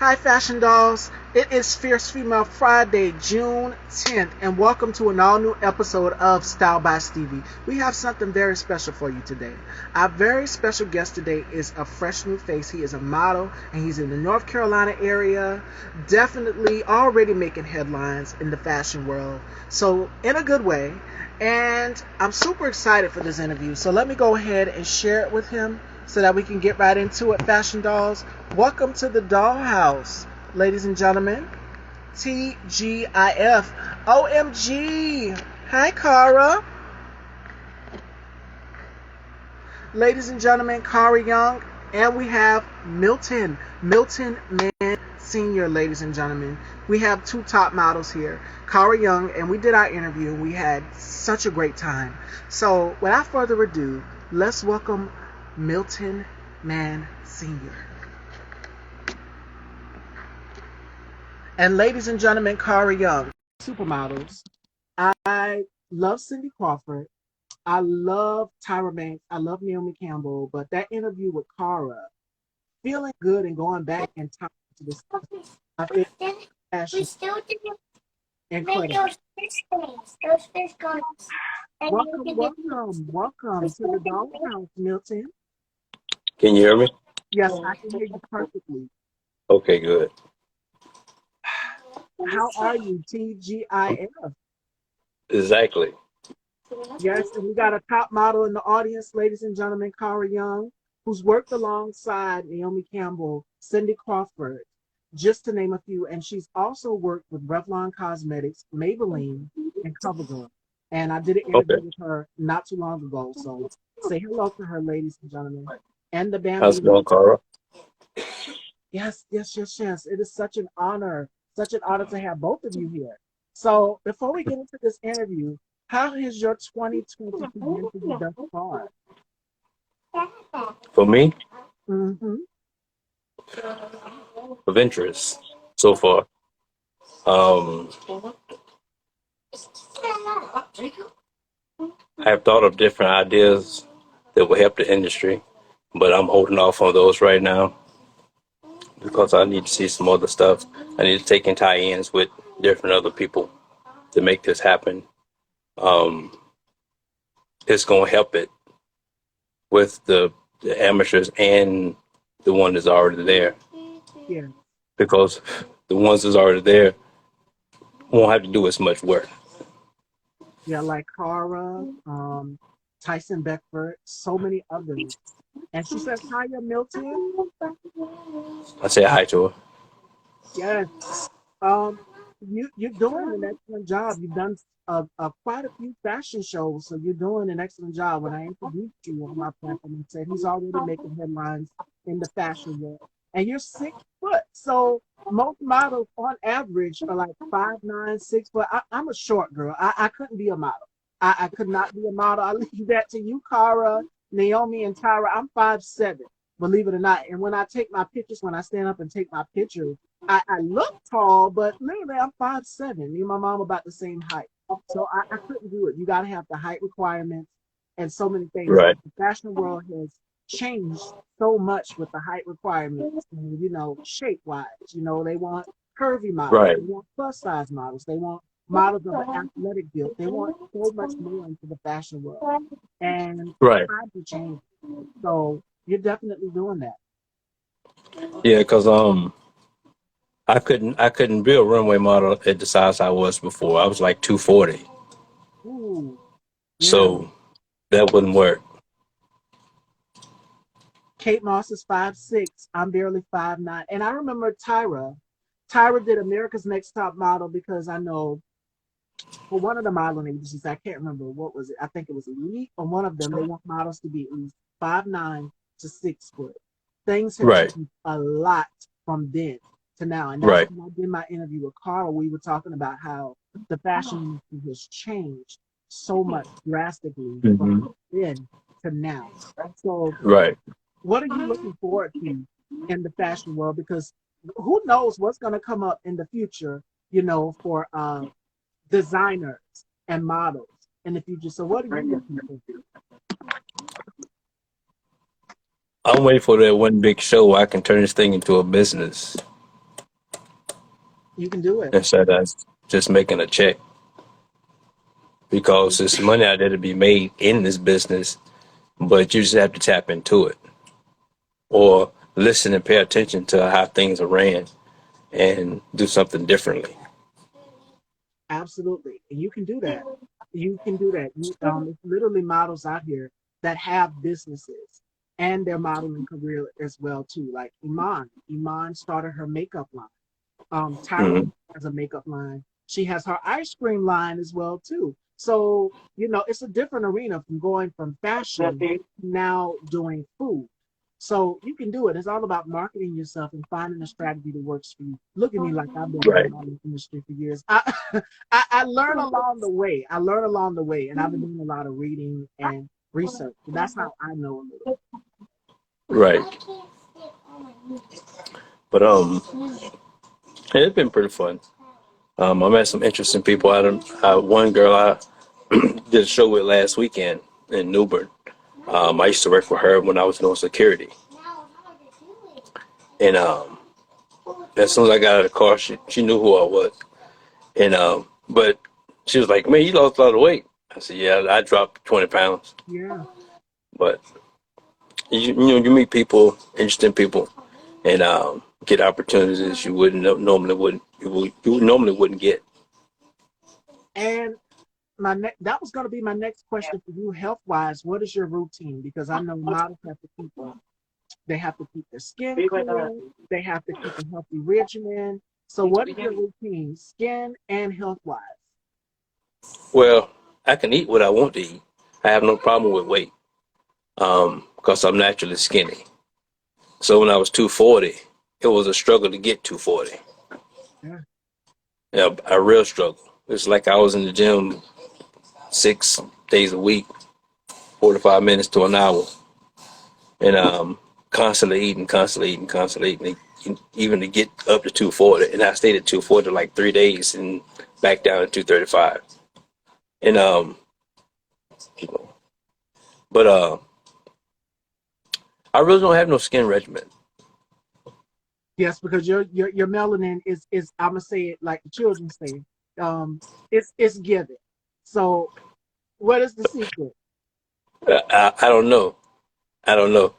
Hi, Fashion Dolls. It is Fierce Female Friday, June 10th, and welcome to an all new episode of Style by Stevie. We have something very special for you today. Our very special guest today is a fresh new face. He is a model, and he's in the North Carolina area, definitely already making headlines in the fashion world. So, in a good way. And I'm super excited for this interview. So, let me go ahead and share it with him so that we can get right into it, Fashion Dolls. Welcome to the Dollhouse, ladies and gentlemen. TGIF. OMG. Hi, Cara. Ladies and gentlemen, Cara Young. And we have Milton. Milton Mann Sr., ladies and gentlemen. We have two top models here, Cara Young, and we did our interview. We had such a great time. So, without further ado, let's welcome Milton Mann Sr. And ladies and gentlemen, Cara Young, supermodels. I love Cindy Crawford. I love Tyra Banks. I love Naomi Campbell. But that interview with Cara, feeling good and going back in time to this, I feel passion incredible. Welcome to the Dollhouse, Milton. Can you hear me? Yes, I can hear you perfectly. Okay, good. How are you, TGIF? Exactly. Yes, and we got a top model in the audience, ladies and gentlemen, Cara Young, who's worked alongside Naomi Campbell, Cindy Crawford, just to name a few. And she's also worked with Revlon Cosmetics, Maybelline, and CoverGirl. And I did an interview Okay. with her not too long ago. So say hello to her, ladies and gentlemen. And the How's it Bambi. going, Cara? Yes. It is such an honor to have both of you here. So before we get into this interview, how has your 2022 been for you thus far? For me, Mm-hmm. of interest so far. Um, I have thought of different ideas that will help the industry, but I'm holding off on those right now because I need to see some other stuff. I need to take in tie-ins with different other people to make this happen. Um, it's going to help it with the amateurs and the one that's already there, Yeah. because the ones that's already there won't have to do as much work. Yeah, like Cara, Tyson Beckford, so many others. And she says, hiya, Milton. I say hi to her. Yes. Um, you're doing an excellent job. You've done quite a few fashion shows, so you're doing an excellent job. When I introduced you on my platform, I said he's already making headlines in the fashion world, and you're 6 foot. So most models, on average, are like 5'9", 6 foot. I'm a short girl. I couldn't be a model. I could not be a model. I leave that to you, Cara, Naomi, and Tyra. I'm 5'7", believe it or not. And when I take my pictures, when I stand up and take my pictures, I look tall, but literally I'm 5'7". Me and my mom about the same height. So I couldn't do it. You got to have the height requirements and so many things. Right. The fashion world has changed so much with the height requirements, and, shape wise. They want curvy models, Right. they want plus size models, they want models of an athletic build. They want so much more into the fashion world. And Right. times are changing. So you're definitely doing that. Yeah, because I couldn't be a runway model at the size I was before. I was like 240, Ooh, yeah. so that wouldn't work. Kate Moss is 5'6". I'm barely 5'9". And I remember Tyra. Tyra did America's Next Top Model because I know for one of the modeling agencies, I can't remember what was it. I think it was Elite. On one of them, they want models to be at least 5'9" to 6 foot. Things have Right. changed a lot from then to now. And that's Right. when I did my interview with Carl. We were talking about how the fashion industry has changed so much drastically Hmm. from then to now. So Right. what are you looking forward to in the fashion world? Because who knows what's going to come up in the future, for designers and models in the future. So what are you looking for? I'm waiting for that one big show where I can turn this thing into a business. You can do it. instead of just making a check, because there's money out there to be made in this business, but you just have to tap into it or listen and pay attention to how things are ran and do something differently. Absolutely. And you can do that. You can do that. It's literally models out here that have businesses and their modeling career as well too. Like Iman. Iman started her makeup line. Tyra Hmm. has a makeup line. She has her ice cream line as well too. So, it's a different arena from going from fashion to now doing food. So you can do it. It's all about marketing yourself and finding a strategy that works for you. Look at me like I've been in the Right, modeling industry for years. I learn along the way. I learn along the way, and I've been doing a lot of reading and research. So that's how I know a little. right. But it's been pretty fun. I met some interesting people. One girl I did a show with last weekend in Newbern. I used to work for her when I was doing security, and as soon as I got out of the car, she knew who I was, and but she was like, "Man, you lost a lot of weight." I said, "Yeah, I dropped 20 pounds." Yeah. But you meet people, interesting people, and get opportunities you wouldn't normally wouldn't you normally wouldn't get. And that was going to be my next question for you, health wise. What is your routine? Because I know models have to they have to keep their skin clear, they have to keep a healthy regimen. So, what is your routine, skin and health wise? Well, I can eat what I want to eat. I have no problem with weight, because I'm naturally skinny. So when I was 240, it was a struggle to get 240. Yeah. Yeah, a real struggle. It's like I was in the gym 6 days a week, 45 minutes to an hour, and constantly eating, constantly eating, constantly eating, even to get up to 240. And I stayed at 240 like 3 days and back down to 235. And but I really don't have no skin regimen. Yes, because your melanin is I'm gonna say it like the children say, it's given. So, what is the secret? I don't know. I don't know.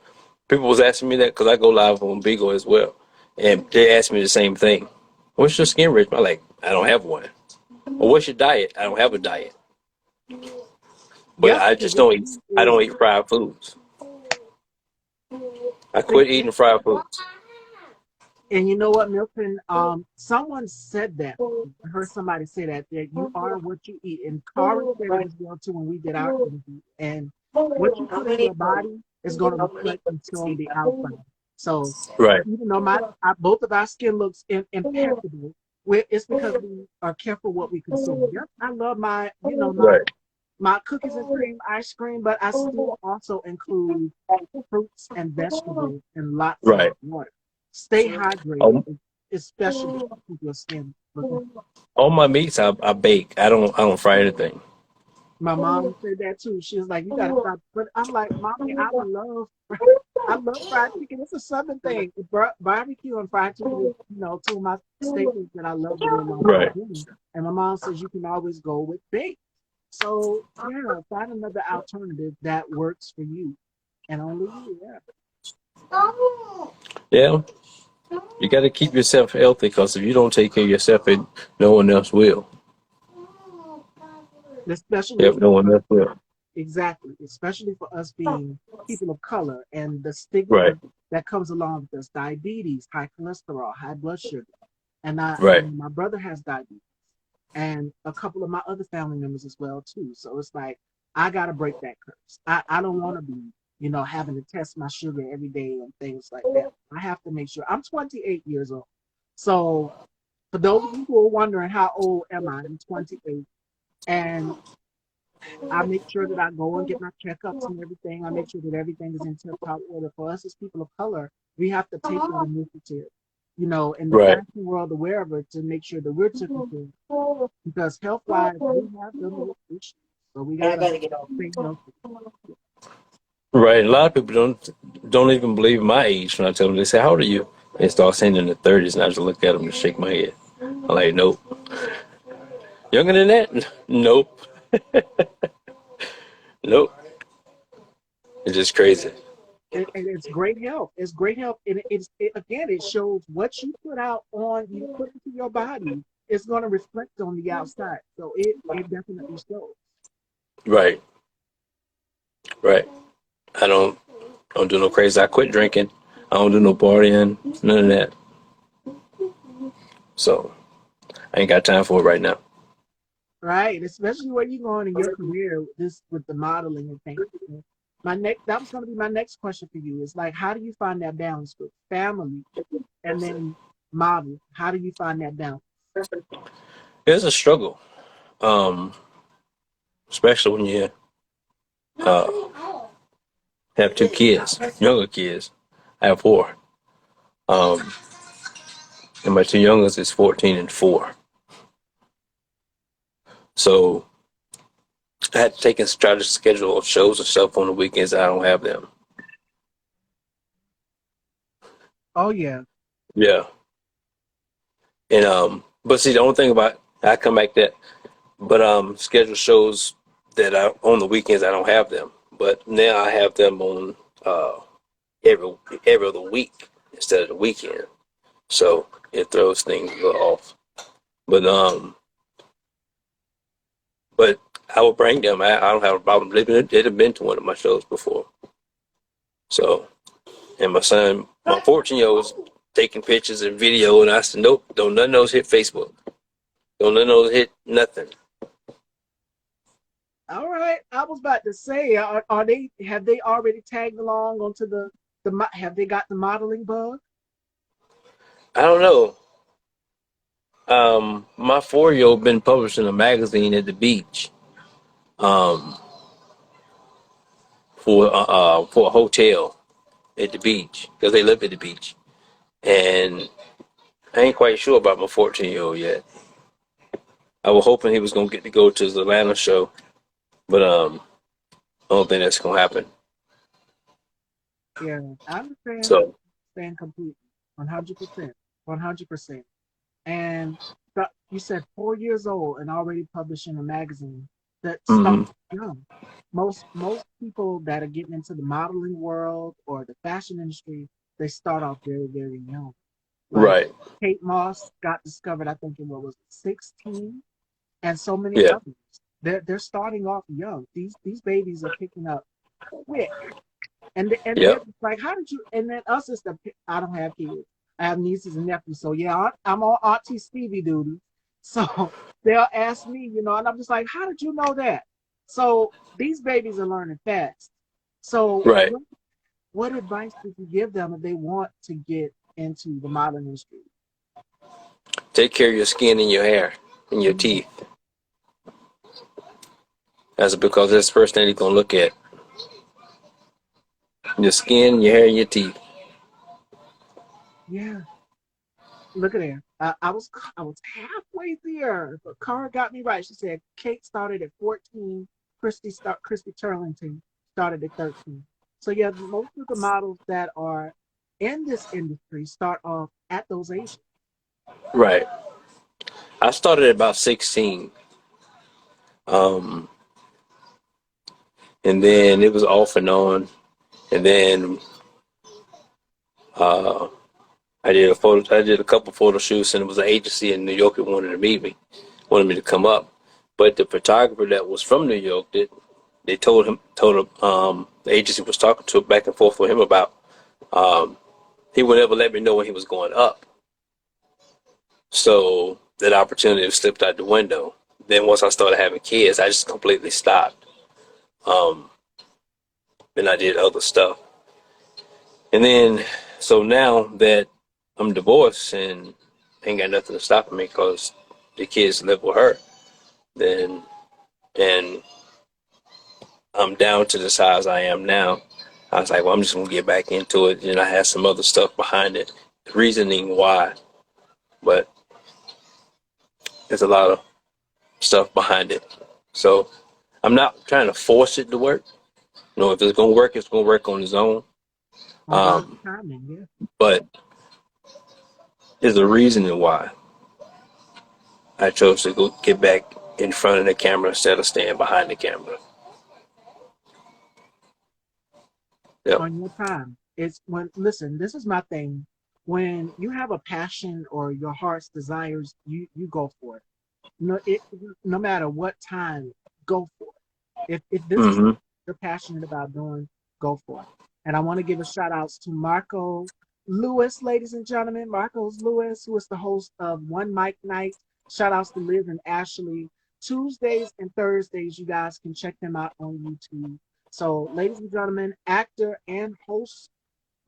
People was asking me that because I go live on Beagle as well, and they asked me the same thing. What's your skin regimen? I'm like, I don't have one. Well, what's your diet? I don't have a diet, but Yes, I because just the don't eat. key I is don't eat fried foods. I see, quit eating fried foods. and you know what, Milton? Someone said that. I heard somebody say that you are what you eat. And Kari said it as well too when we did our interview. And what you put in your body is going to reflect and show on the outside. So Right, even though both of our skin looks impeccable, it's because we are careful what we consume. Yep, I love right, my cookies and cream ice cream, but I still also include fruits and vegetables and lots of right. water. Stay hydrated, Um, especially to keep your skin looking. all my meats I bake. I don't fry anything. My mom said that too. She was like, "You gotta stop." But I'm like, "Mommy, I love fried chicken. It's a southern thing. Barbecue and fried chicken is, two of my staples that I love to go along with Right. dinner." And my mom says you can always go with baked. So yeah, find another alternative that works for you and only you. Yeah. Yeah, you got to keep yourself healthy because if you don't take care of yourself, no one else will. Especially Yep, no one else will. exactly, especially for us being people of color and the stigma Right, that comes along with us, diabetes, high cholesterol, high blood sugar. right, And my brother has diabetes and a couple of my other family members as well too. So it's like I gotta break that curse. I don't wanna be, having to test my sugar every day and things like that. I have to make sure I'm 28 years old. So for those of you who are wondering how old am I, I'm 28. And I make sure that I go and get my checkups and everything. I make sure that everything is in tip top order. For us as people of color, we have to take that initiative, in the right. fashion world or wherever to make sure that we're taken care of. Because health wise, we have them issues. So we gotta stay healthy. Right. A lot of people don't even believe my age when I tell them. They say, "How old are you?" They start saying in the 30s, and I just look at them and shake my head. I'm like, nope. Younger than that? Nope. Nope. It's just crazy. And it's great help. It's great help, and again, it shows what you put out on you put into your body. It's going to reflect on the outside, so it definitely shows. Right. Right. I don't do no crazy. I quit drinking. I don't do no partying. None of that. So I ain't got time for it right now. Right, especially where you're going in your career, this with the modeling and things. My next that was going to be my next question for you. Is like, how do you find that balance with family and then model? How do you find that balance? It's a struggle, um, especially when you uh, have two kids, younger kids. I have four. Um, and my two youngest is 14 and 4. So I had to take and try to schedule shows and stuff on the weekends. I don't have them. Oh yeah, Yeah. And but see, the only thing about I come back that, but schedule shows that I on the weekends I don't have them. But now I have them on uh every every other week instead of the weekend. So it throws things a little off. But but I will bring them. I don't have a problem. They'd have been to one of my shows before. So and my son, my 14-year-old was taking pictures and video, and I said, nope, don't none of those hit Facebook. Don't none of those hit nothing. all right. I was about to say, are they have they already tagged along onto have they got the modeling bug? I don't know. My 4-year-old been publishing a magazine at the beach. Um, for a hotel at the beach because they live at the beach, and I ain't quite sure about my 14-year-old yet. I was hoping he was gonna get to go to the Atlanta show, but I don't think that's gonna happen. Yeah, I understand. So, Understand completely, 100%, 100%. And you said 4 years old and already publishing a magazine that starts hmm young. Most people that are getting into the modeling world or the fashion industry, they start off very, very young. Like right, Kate Moss got discovered, I think in what was it, 16, and so many yeah, others. They're starting off young. These babies are picking up quick, and they're yep, just like, how did you? And then us is I don't have kids. I have nieces and nephews, so yeah, I'm on Auntie Stevie duty. So they'll ask me, and I'm just like, how did you know that? So these babies are learning fast. So right. what advice would you give them if they want to get into the modeling industry? Take care of your skin and your hair and your teeth. That's because that's the first thing he's gonna look at. Your skin, your hair, and your teeth. Yeah, look at there. I was halfway there, but Cara got me right. She said Kate started at 14. Christy Turlington started at 13. So yeah, most of the models that are in this industry start off at those ages. Right. I started at about 16. Um, and then it was off and on. And then uh, I did a couple photo shoots, and it was an agency in New York that wanted to meet me, wanted me to come up. But the photographer that was from New York, they told him the agency was talking to back and forth with him about he would never let me know when he was going up. So that opportunity slipped out the window. Then once I started having kids, I just completely stopped. Um, and I did other stuff. And then so now that I'm divorced and ain't got nothing to stop me because the kids live with her, then and I'm down to the size I am now. I was like, well, I'm just gonna get back into it. And I had some other stuff behind it, reasoning why, but there's a lot of stuff behind it. So I'm not trying to force it to work. If it's gonna work, it's gonna work on its own. On God's Um, timing, yeah. but there's a reasoning why. I chose to go get back in front of the camera instead of staying behind the camera. Yep. On your time. It's when, listen, this is my thing. When you have a passion or your heart's desires, you go for it. No, no matter what time, go for it. If this is Mm-hmm. you're passionate about doing, go for it. And I want to give a shout outs to Marco Lewis, ladies and gentlemen. Marcos Lewis, who is the host of One Mic Night. Shout outs to Liz and Ashley. Tuesdays and Thursdays, you guys can check them out on YouTube. So, ladies and gentlemen, actor and host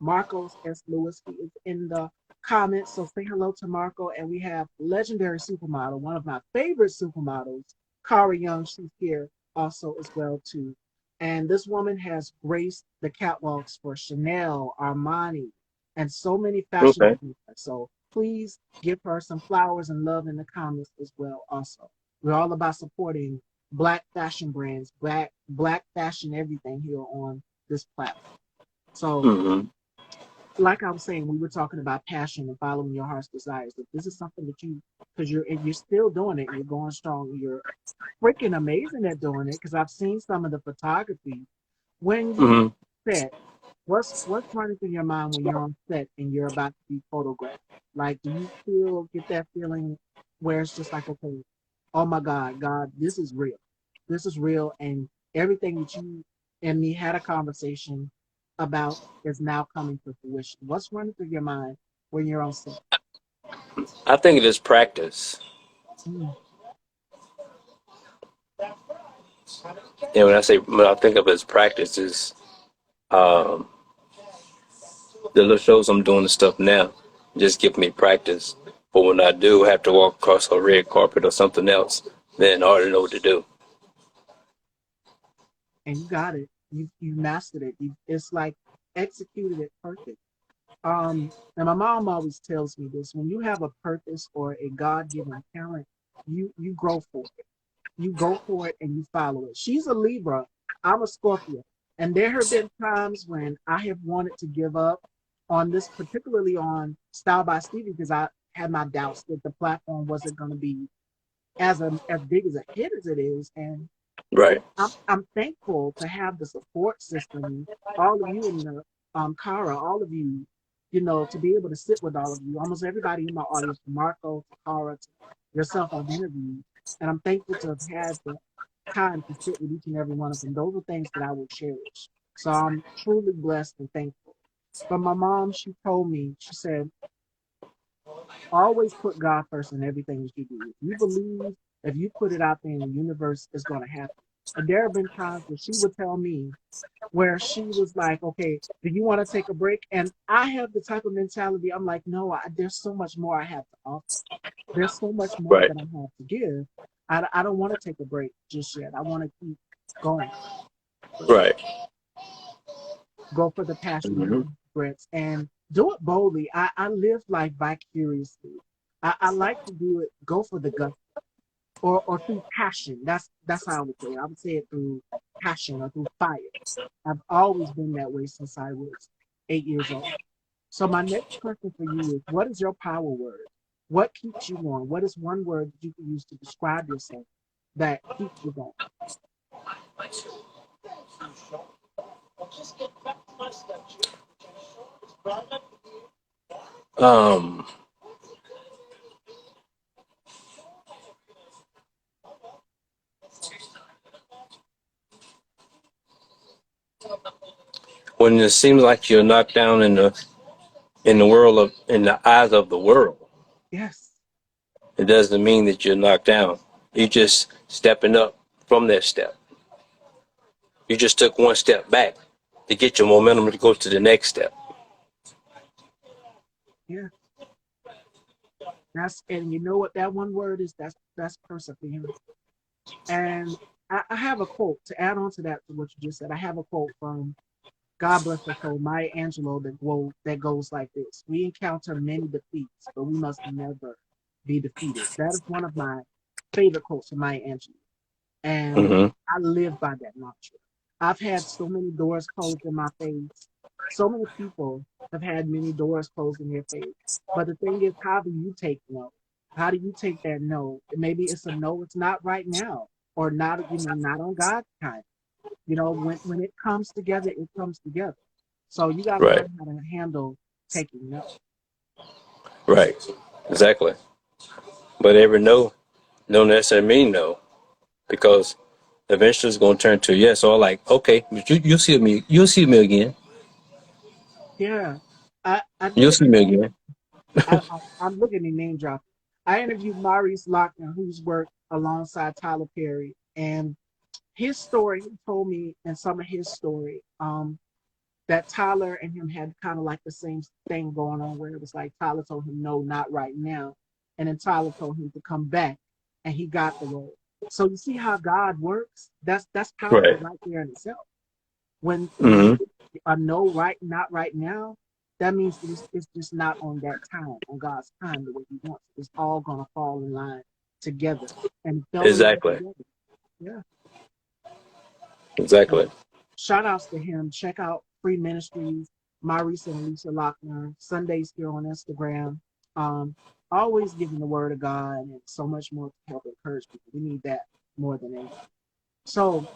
Marcos S. Lewis. He is in the comments. So say hello to Marco. And we have legendary supermodel, one of my favorite supermodels, Kara Young. She's here also as well too. And this woman has graced the catwalks for Chanel, Armani, and so many fashion Okay. designers. So please give her some flowers and love in the comments as well. Also, we're all about supporting Black fashion brands, black fashion everything here on this platform. So Mm-hmm. like I was saying, we were talking about passion and following your heart's desires. If this is something that you, because you're still doing it, and you're going strong, you're freaking amazing at doing it. Because I've seen some of the photography when you Mm-hmm. set. What's running through your mind when you're on set and you're about to be photographed? Like, do you feel get that feeling where it's just like, okay, oh my God, this is real. This is real, and everything that you and me had a conversation about is now coming to fruition. What's running through your mind when you're on set? I think it is practice. Mm, And when I think of it as practice, is um, the little shows I'm doing the stuff now just give me practice. But when I do have to walk across a red carpet or something else, then I already know what to do. and you got it. You mastered it. It's like executed it perfect. And my mom always tells me this: when you have a purpose or a God-given talent, you grow for it. You go for it and you follow it. She's a Libra. I'm a Scorpio, and there have been times when I have wanted to give up on this, particularly on Style by Stevie, because I had my doubts that the platform wasn't going to be as big as a hit as it is, and Right. I'm thankful to have the support system, all of you in the Kara, all of you, to be able to sit with all of you, almost everybody in my audience, from Marco to Kara to yourself I've interviewed. And I'm thankful to have had the time to sit with each and every one of them. Those are things that I will cherish. So I'm truly blessed and thankful. But my mom, she told me, she said, always put God first in everything that you do. If you believe, if you put it out there in the universe, it's going to happen. And there have been times where she would tell me, where she was like, okay, do you want to take a break? And I have the type of mentality, I'm like, no, there's so much more I have to offer. There's so much more Right. that I have to give. I don't want to take a break just yet. I want to keep going for sure. Right. Go for the passion, go Mm-hmm. for the regrets, and do it boldly. I live life vicariously. I like to do it, go for the gut, or through passion. That's how I would say it. I would say it through passion or through fire. I've always been that way since I was 8 years old. So my next question for you is, what is your power word? What keeps you going? What is one word that you can use to describe yourself that keeps you going? Um, when it seems like you're knocked down in the eyes of the world, Yes, it doesn't mean that you're knocked down. You're just stepping up from that step. You just took one step back to get your momentum to go to the next step. yeah. And you know what that one word is? That's perseverance. And I have a quote to add on to that, to what you just said. I have a quote from God bless her soul, Maya Angelou, that goes like this: we encounter many defeats, but we must never be defeated. That is one of my favorite quotes from Maya Angelou. And Mm-hmm. I live by that mantra. I've had so many doors closed in my face. So many people have had many doors closed in their face. But the thing is, how do you take no? How do you take that no? Maybe it's a no, it's not right now, or not, not on God's time. When it comes together, it comes together. So you got to Right. learn how to handle taking no. Right. Exactly. But every no don't necessarily mean no, because eventually it's going to turn to yes. Or like, okay, but you'll see me again. Yeah, I You'll did. see me again. I'm looking at name drop. I interviewed Maurice Lochner, who's worked alongside Tyler Perry, and his story. He told me in some of his story, that Tyler and him had kind of like the same thing going on, where it was like Tyler told him no, not right now, and then Tyler told him to come back, and he got the role. So you see how God works. That's powerful Right. right there in itself. When you Hmm. get a no, right, not right now, that means it's just not on that time, on God's time, the way He wants. It's all gonna fall in line together and fell in line Exactly. together. Yeah. Exactly. So shout outs to him. Check out Free Ministries, Maurice and Alicia Lochner, Sundays here on Instagram. Um, Always giving the word of God and so much more to help encourage people. We need that more than anything. So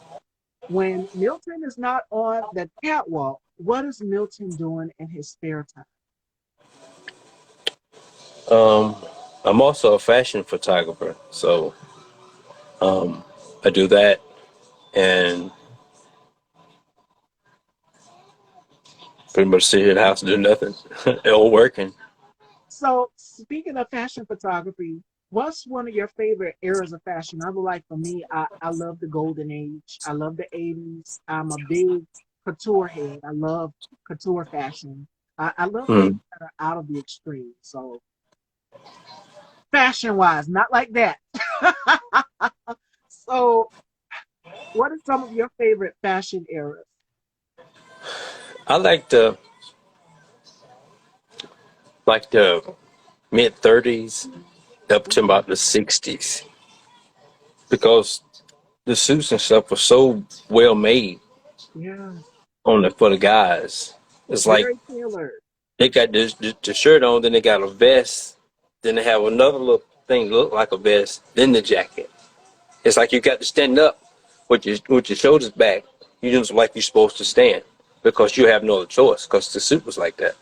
when Milton is not on the catwalk, what is Milton doing in his spare time? Um, I'm also a fashion photographer, so I do that, and pretty much sit here in the house and do nothing or working. So speaking of fashion photography, what's one of your favorite eras of fashion? I would like for me, I love the golden age. I love the 80s. I'm a big couture head. I love couture fashion. I love things Mm. that are out of the extreme. So fashion wise, not like that. So what are some of your favorite fashion eras? I like the mid 30s up to Ooh, about the 60s because the suits and stuff were so well made yes, on the for the guys. It's like very tailored. they got the shirt on, then they got a vest, then they have another little thing that look like a vest, then the jacket. It's like you got to stand up with your shoulders back. You just like you're supposed to stand because you have no other choice because the suit was like that.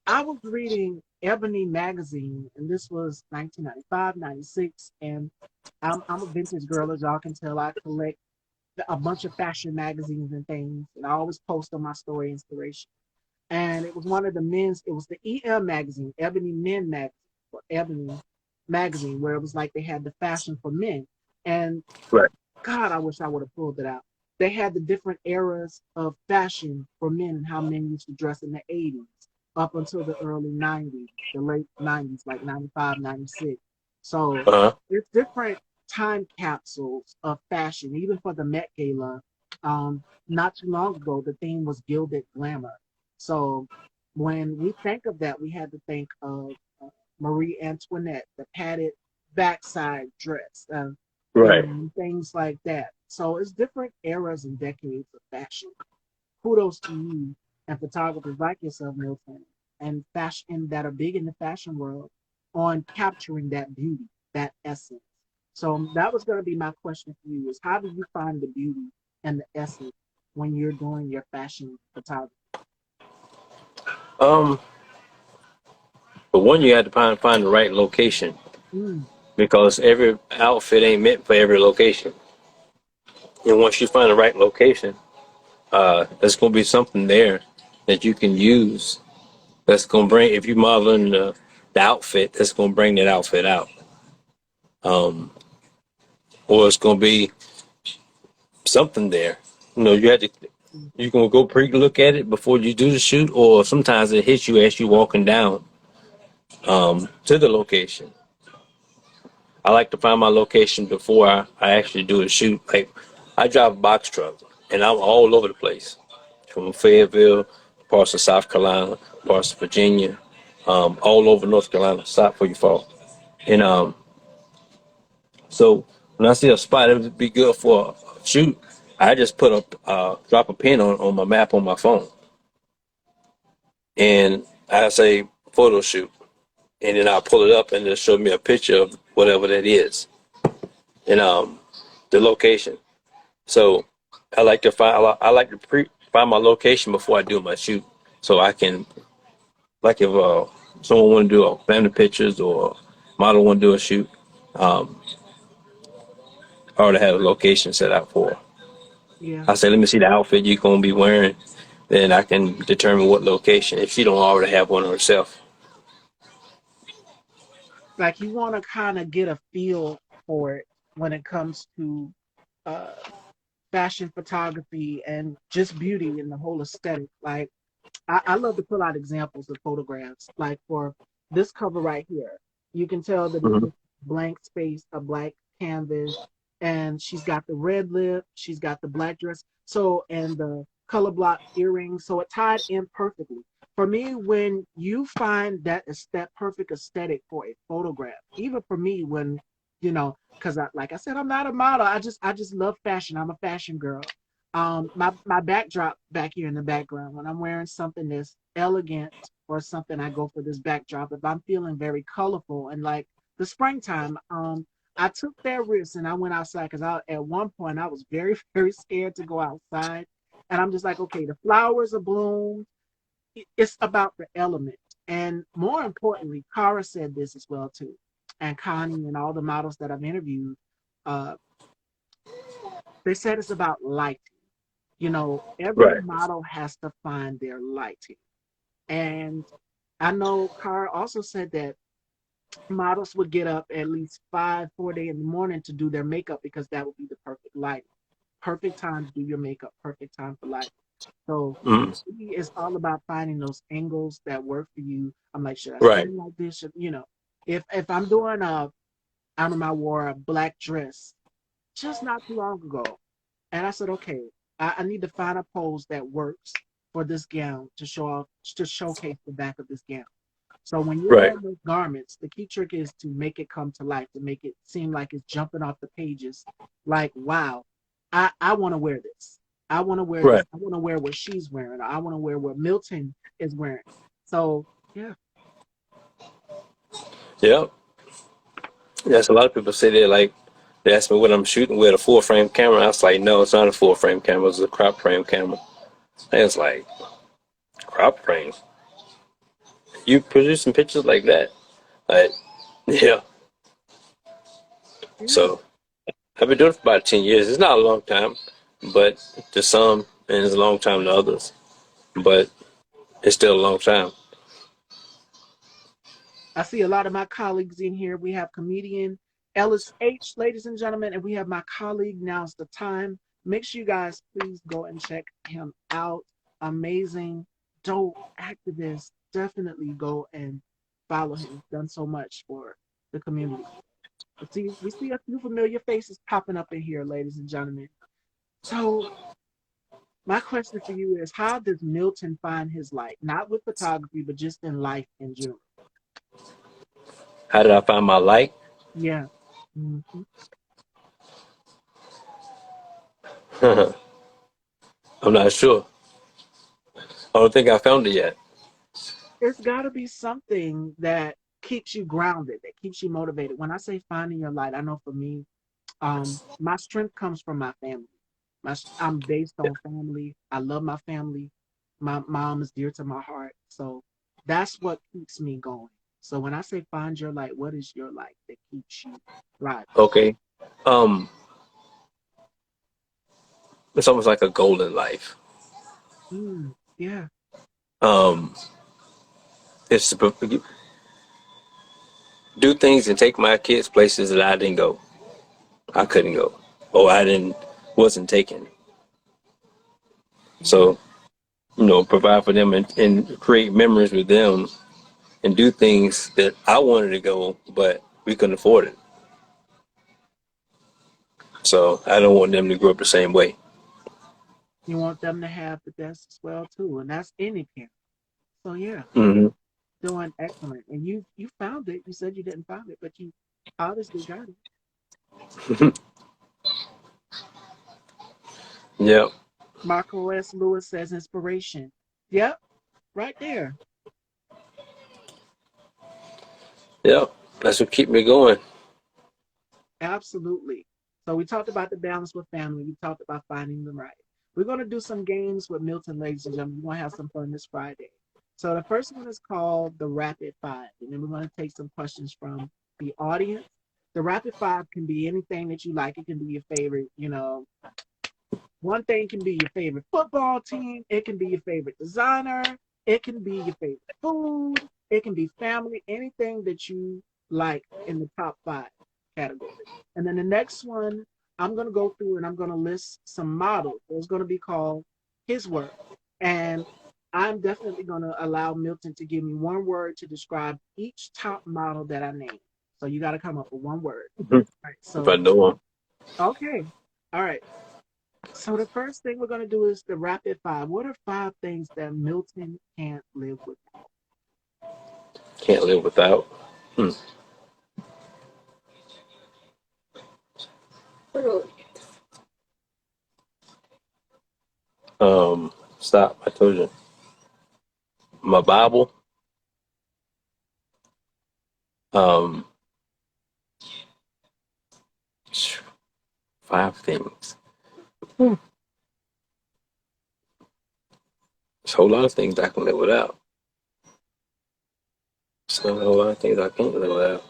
I was reading Ebony magazine, and this was 1995, 96, and I'm a vintage girl, as y'all can tell. I collect a bunch of fashion magazines and things, and I always post on my story inspiration. And it was one of the men's, it was the EM magazine, Ebony Men magazine, or Ebony magazine, where it was like they had the fashion for men. And Right. God, I wish I would have pulled it out. They had the different eras of fashion for men and how men used to dress in the 80s up until the early 90s, the late 90s, like 95, 96. So Uh huh. it's different time capsules of fashion, even for the Met Gala. Not too long ago, the theme was gilded glamour. So when we think of that, we had to think of Marie Antoinette, the padded backside dress. Right. Things like that. So it's different eras and decades of fashion. Kudos to you and photographers like yourself, Milton, and fashion that are big in the fashion world on capturing that beauty, that essence. So that was going to be my question for you: is how do you find the beauty and the essence when you're doing your fashion photography? Um, but one you had to find the right location Mm, because every outfit ain't meant for every location. And once you find the right location, there's gonna be something there that you can use. That's gonna bring if you modeling the outfit, that's gonna bring that outfit out. Um, or it's gonna be something there. You had to mm. you gonna go pre-look at it before you do the shoot, or sometimes it hits you as you walking down to the location. I like to find my location before I actually do a shoot. Like I drive a box truck and I'm all over the place, from Fayetteville, parts of South Carolina, parts of Virginia, all over North Carolina. Stop before you fall. And so when I see a spot that would be good for a shoot, I just put drop a pin on my map on my phone, and I say photo shoot. and then I'll pull it up and it'll show me a picture of whatever that is, and the location. So I like to find my location before I do my shoot, so I can, like, if someone want to do a family pictures or model want to do a shoot, um, I already have a location set out for. Yeah. I say, let me see the outfit you're gonna be wearing, then I can determine what location if she don't already have one herself. Like you want to kind of get a feel for it when it comes to uh, fashion photography and just beauty and the whole aesthetic. Like I love to pull out examples of photographs. Like for this cover right here, you can tell that it's Hmm. just blank space, a black canvas, and she's got the red lip, she's got the black dress, so and the color block earrings, so it tied in perfectly. For me, when you find that is that perfect aesthetic for a photograph, even for me, when because like I said, I'm not a model. I just love fashion. I'm a fashion girl. My backdrop back here in the background, when I'm wearing something that's elegant or something, I go for this backdrop. If I'm feeling very colorful and like the springtime, I took that risk and I went outside because I at one point I was very very scared to go outside, and I'm just like, okay, the flowers are bloom. It's about the element, and more importantly, Cara said this as well too, and Connie and all the models that I've interviewed, uh, they said it's about light. Every Right, model has to find their lighting. And I know Carr also said that models would get up at least 4 in the morning to do their makeup because that would be the perfect light. Perfect time to do your makeup, perfect time for light. So mm, it's all about finding those angles that work for you. I'm like, should I right, stand like this? If I'm doing I remember I wore a black dress just not too long ago. And I said, okay, I need to find a pose that works for this gown to show off, to showcase the back of this gown. So when you're right, wearing those garments, the key trick is to make it come to life, to make it seem like it's jumping off the pages. Like, wow, I want to wear this. I want to wear this. right. I want to wear what she's wearing. I want to wear what Milton is wearing. So yeah, Yeah, yes. A lot of people say they ask me what I'm shooting with, a full frame camera. I was like, no, it's not a full frame camera. It's a crop frame camera. And it's like, crop frame. You producing pictures like that? Like, yeah. yeah. So I've been doing it for about 10 years. It's not a long time, but to some, and it's a long time to others. But it's still a long time. I see a lot of my colleagues in here. We have comedian Ellis H, ladies and gentlemen, and we have my colleague. Now's the time. Make sure you guys please go and check him out. Amazing, dope activist. Definitely go and follow him. He's done so much for the community. We see a few familiar faces popping up in here, ladies and gentlemen. So my question for you is, how does Milton find his light? Not with photography, but just in life in general. How did I find my light? Yeah. Mhm. I'm not sure. I don't think I found it yet. It's got to be something that keeps you grounded, that keeps you motivated. When I say finding your light, I know for me, my strength comes from my family. I'm based on family. I love my family. My mom is dear to my heart, so that's what keeps me going. So when I say find your light, what is your light that keeps you thriving? Okay. Um, it's almost like a golden life. Yeah, Um, it's to do things and take my kids places that I didn't go. I couldn't go, or I didn't wasn't taken. yeah. So provide for them and create memories with them and do things that I wanted to go, but we couldn't afford it. So I don't want them to grow up the same way. You want them to have the best as well too, and that's any parent. So yeah, Hmm. doing excellent. And you found it. You said you didn't find it, but you obviously got it. Yeah. Marco S. Lewis says inspiration. Yep, right there. Yeah, that's what keep me going. Absolutely. So we talked about the balance with family. We talked about finding the right. We're going to do some games with Milton, ladies and gentlemen. We're going to have some fun this Friday. So the first one is called the Rapid Five, and then we're going to take some questions from the audience. The Rapid Five can be anything that you like. It can be your favorite, one thing can be your favorite football team. It can be your favorite designer. It can be your favorite food. It can be family. Anything that you like in the top five category. And then the next one, I'm going to go through and I'm going to list some models. It's going to be called his work. And I'm definitely going to allow Milton to give me one word to describe each top model that I name. So you got to come up with one word. Mhm. All right. If I So, know them, okay. All right. So the first thing we're going to do is the rapid five. What are five things that Milton can't live with? can't live without. Hmm. Stop. I told you. My Bible. Um, five things. There's a whole lot of things I can live without. So a whole lot of things I can't live without.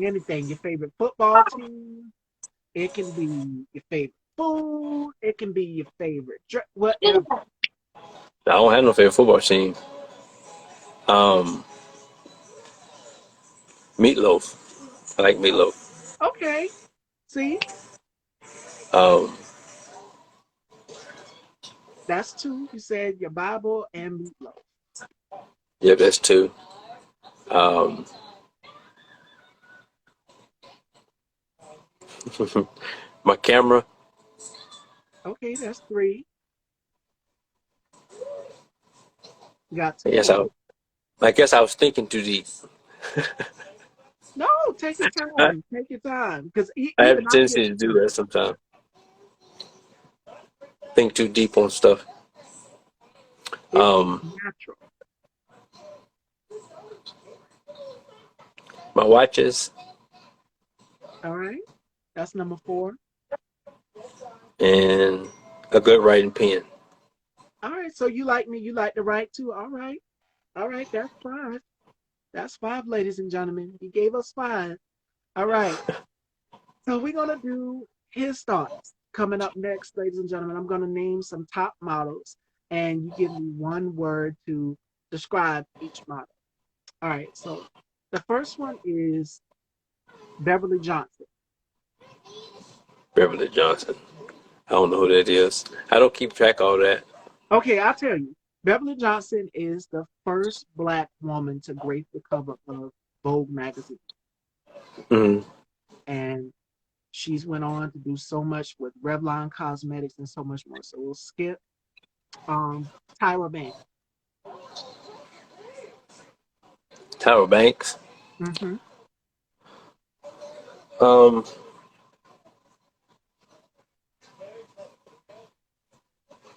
Anything, your favorite football team. It can be your favorite food. It can be your favorite whatever. I don't have no favorite football team. Um, Meatloaf. I like meatloaf. Okay. See, Um, that's two. You said your Bible and meatloaf. yeah, that's two. Um, my camera. Okay, that's three. You got I two guess more. I. I guess I was thinking too deep. No, take your I, time. Take your time. Because I have a even I take tendency to do time. that sometimes. Think too deep on stuff. It's Um, natural. my watches All right. That's number four. and a good writing pen. All right. So you like me. You like to write too. All right. All right. That's five. That's five, ladies and gentlemen. He gave us five. All right. So we're going to do his thoughts. Coming up next, ladies and gentlemen, I'm going to name some top models and you give me one word to describe each model. All right. So the first one is Beverly Johnson. Beverly Johnson. I don't know who that is. I don't keep track of all that. Okay. I'll tell you. Beverly Johnson is the first Black woman to grace the cover of Vogue magazine. Mm, And she's went on to do so much with Revlon Cosmetics and so much more. So we'll skip um Tyra Banks. Tyra Banks. Hmm. Um,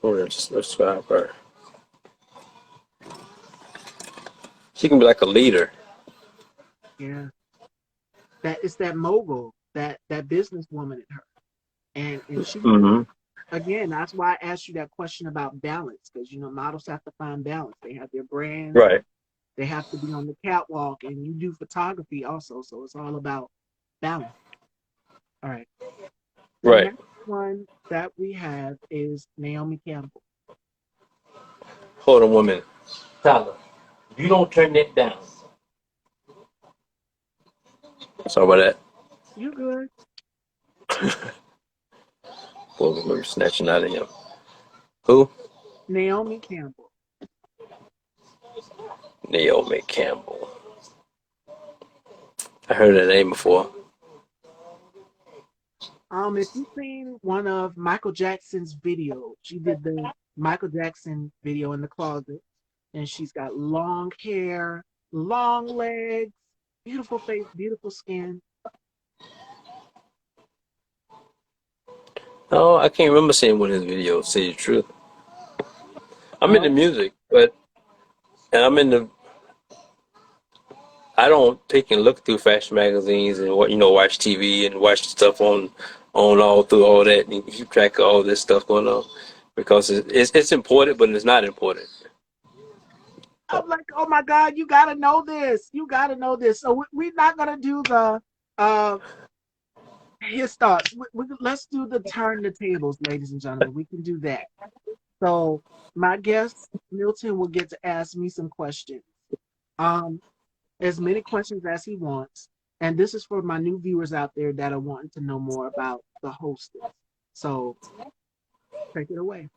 let's describe her. She can be like a leader. Yeah, that it's that mogul, that businesswoman in her, and she Hmm. again. That's why I asked you that question about balance because models have to find balance. They have their brands, Right. they have to be on the catwalk, and you do photography also. So it's all about balance. All right. The Right. next one that we have is Naomi Campbell. Hold on 1 minute. Tyler, you don't turn that down. Sorry about You good? that. Well, remember snatching out of him. Who? Naomi Campbell. Naomi Campbell. I heard that name before. If you've seen one of Michael Jackson's videos, she did the Michael Jackson video in the closet, and she's got long hair, long legs, beautiful face, beautiful skin. Oh, I can't remember seeing one of his videos. To say the truth, I'm into Oh, music, but and I'm into. I don't take and look through fashion magazines and what watch TV and watch stuff on all through all that and keep track of all this stuff going on because it's important, but it's not important. I'm like, oh my God, you gotta know this. You gotta know this. So we're not gonna do the uh his thoughts. Let's do the turn the tables, ladies and gentlemen. We can do that. So my guest Milton will get to ask me some questions. Um, as many questions as he wants. And this is for my new viewers out there that are wanting to know more about the hostess. So take it away.